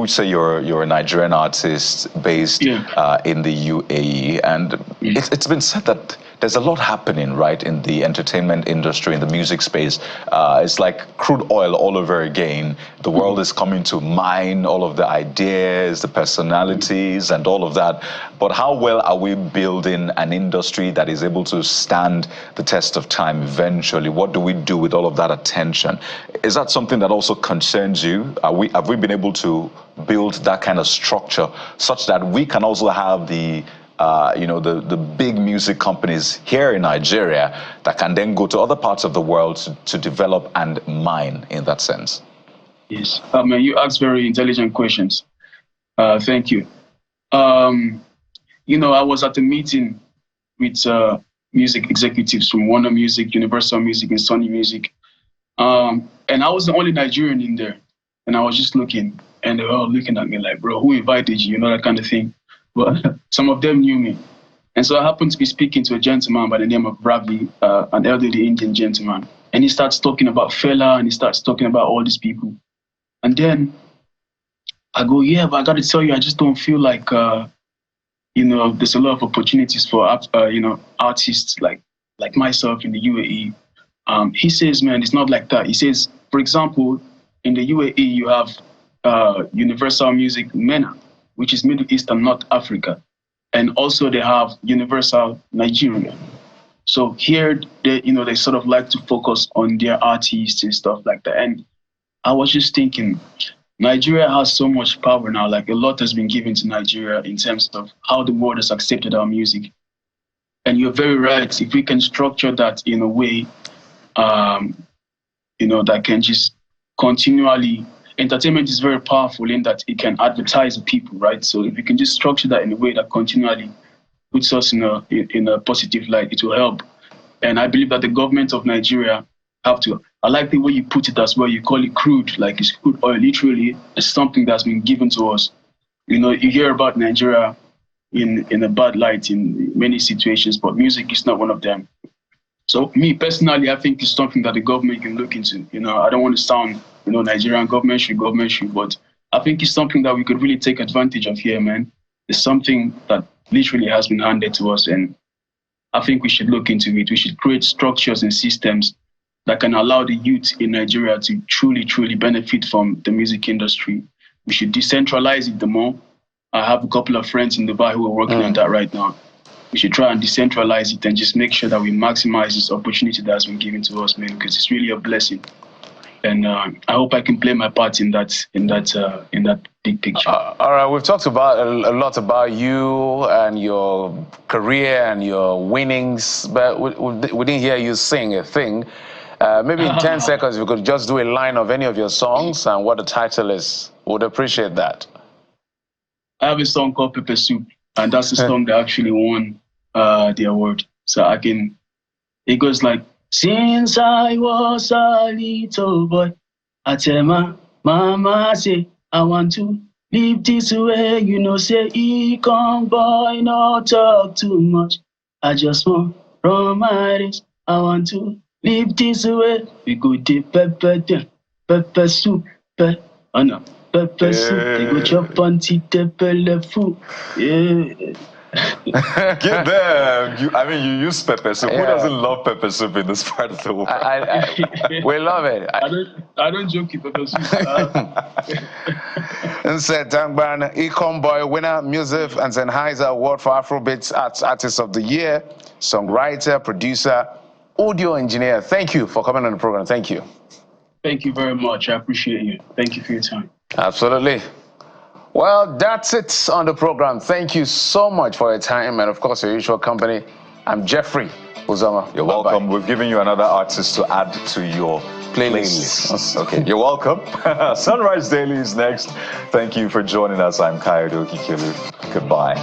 say you're a Nigerian artist based in the UAE, and it's been said that there's a lot happening, right, in the entertainment industry, in the music space. It's like crude oil all over again. The world is coming to mine all of the ideas, the personalities, and all of that. But how well are we building an industry that is able to stand the test of time eventually? What do we do with all of that attention? Is that something that also concerns you? Have we been able to build that kind of structure such that we can also have the big music companies here in Nigeria that can then go to other parts of the world to develop and mine in that sense? Yes. You ask very intelligent questions. Thank you. I was at a meeting with music executives from Warner Music, Universal Music, and Sony Music. And I was the only Nigerian in there. And I was just looking, and they were all looking at me like, bro, who invited you? That kind of thing. But some of them knew me. And so I happened to be speaking to a gentleman by the name of Ravi, an elderly Indian gentleman. And he starts talking about Fela, and he starts talking about all these people. And then I go, yeah, but I got to tell you, I just don't feel like, there's a lot of opportunities for, artists like myself in the UAE. He says, man, it's not like that. He says, for example, in the UAE, you have Universal Music MENA, which is Middle East and North Africa. And also they have Universal Nigeria. So here, they sort of like to focus on their artists and stuff like that. And I was just thinking, Nigeria has so much power now, like a lot has been given to Nigeria in terms of how the world has accepted our music. And you're very right, if we can structure that in a way, that can just continually, entertainment is very powerful in that it can advertise people, right? So if we can just structure that in a way that continually puts us in a positive light, it will help. And I believe that the government of Nigeria have to, I like the way you put it as well, you call it crude, like it's crude oil, literally, it's something that's been given to us. You hear about Nigeria in a bad light in many situations, but music is not one of them. So me personally, I think it's something that the government can look into. I don't want to sound, Nigerian government should, but I think it's something that we could really take advantage of here, man. It's something that literally has been handed to us, and I think we should look into it. We should create structures and systems that can allow the youth in Nigeria to truly, truly benefit from the music industry. We should decentralize it the more. I have a couple of friends in Dubai who are working on that right now. We should try and decentralize it and just make sure that we maximize this opportunity that has been given to us, man, because it's really a blessing. And I hope I can play my part in that big picture. All right, we've talked about a lot about you and your career and your winnings, but we didn't hear you sing a thing. Maybe in 10 seconds, if you could just do a line of any of your songs and what the title is. Would appreciate that. I have a song called Pepper Soup, and that's the song that actually won the award. So it goes like, since I was a little boy, I tell my mama, say, I want to live this way, say, he come boy, not talk too much. I just want from my days, I want to live this way. We go to pepper soup, pepper soup. They go chop on the food. Yeah. Get them. You use pepper soup. Yeah. Who doesn't love pepper soup in this part of the world? We love it. I don't joke with pepper soup. And said Dangban, Econ Boy, winner, Music and Sennheiser Award for Afrobeats Artist of the Year, songwriter, producer, audio engineer. Thank you for coming on the program. Thank you. Thank you very much. I appreciate you. Thank you for your time. Absolutely. Well, that's it on the program. Thank you so much for your time and, of course, your usual company. I'm Jeffrey Uzoma. You're welcome. We've given you another artist to add to your Playlists. Okay, you're welcome. Sunrise Daily is next. Thank you for joining us. I'm Kayode Okikilu. Goodbye.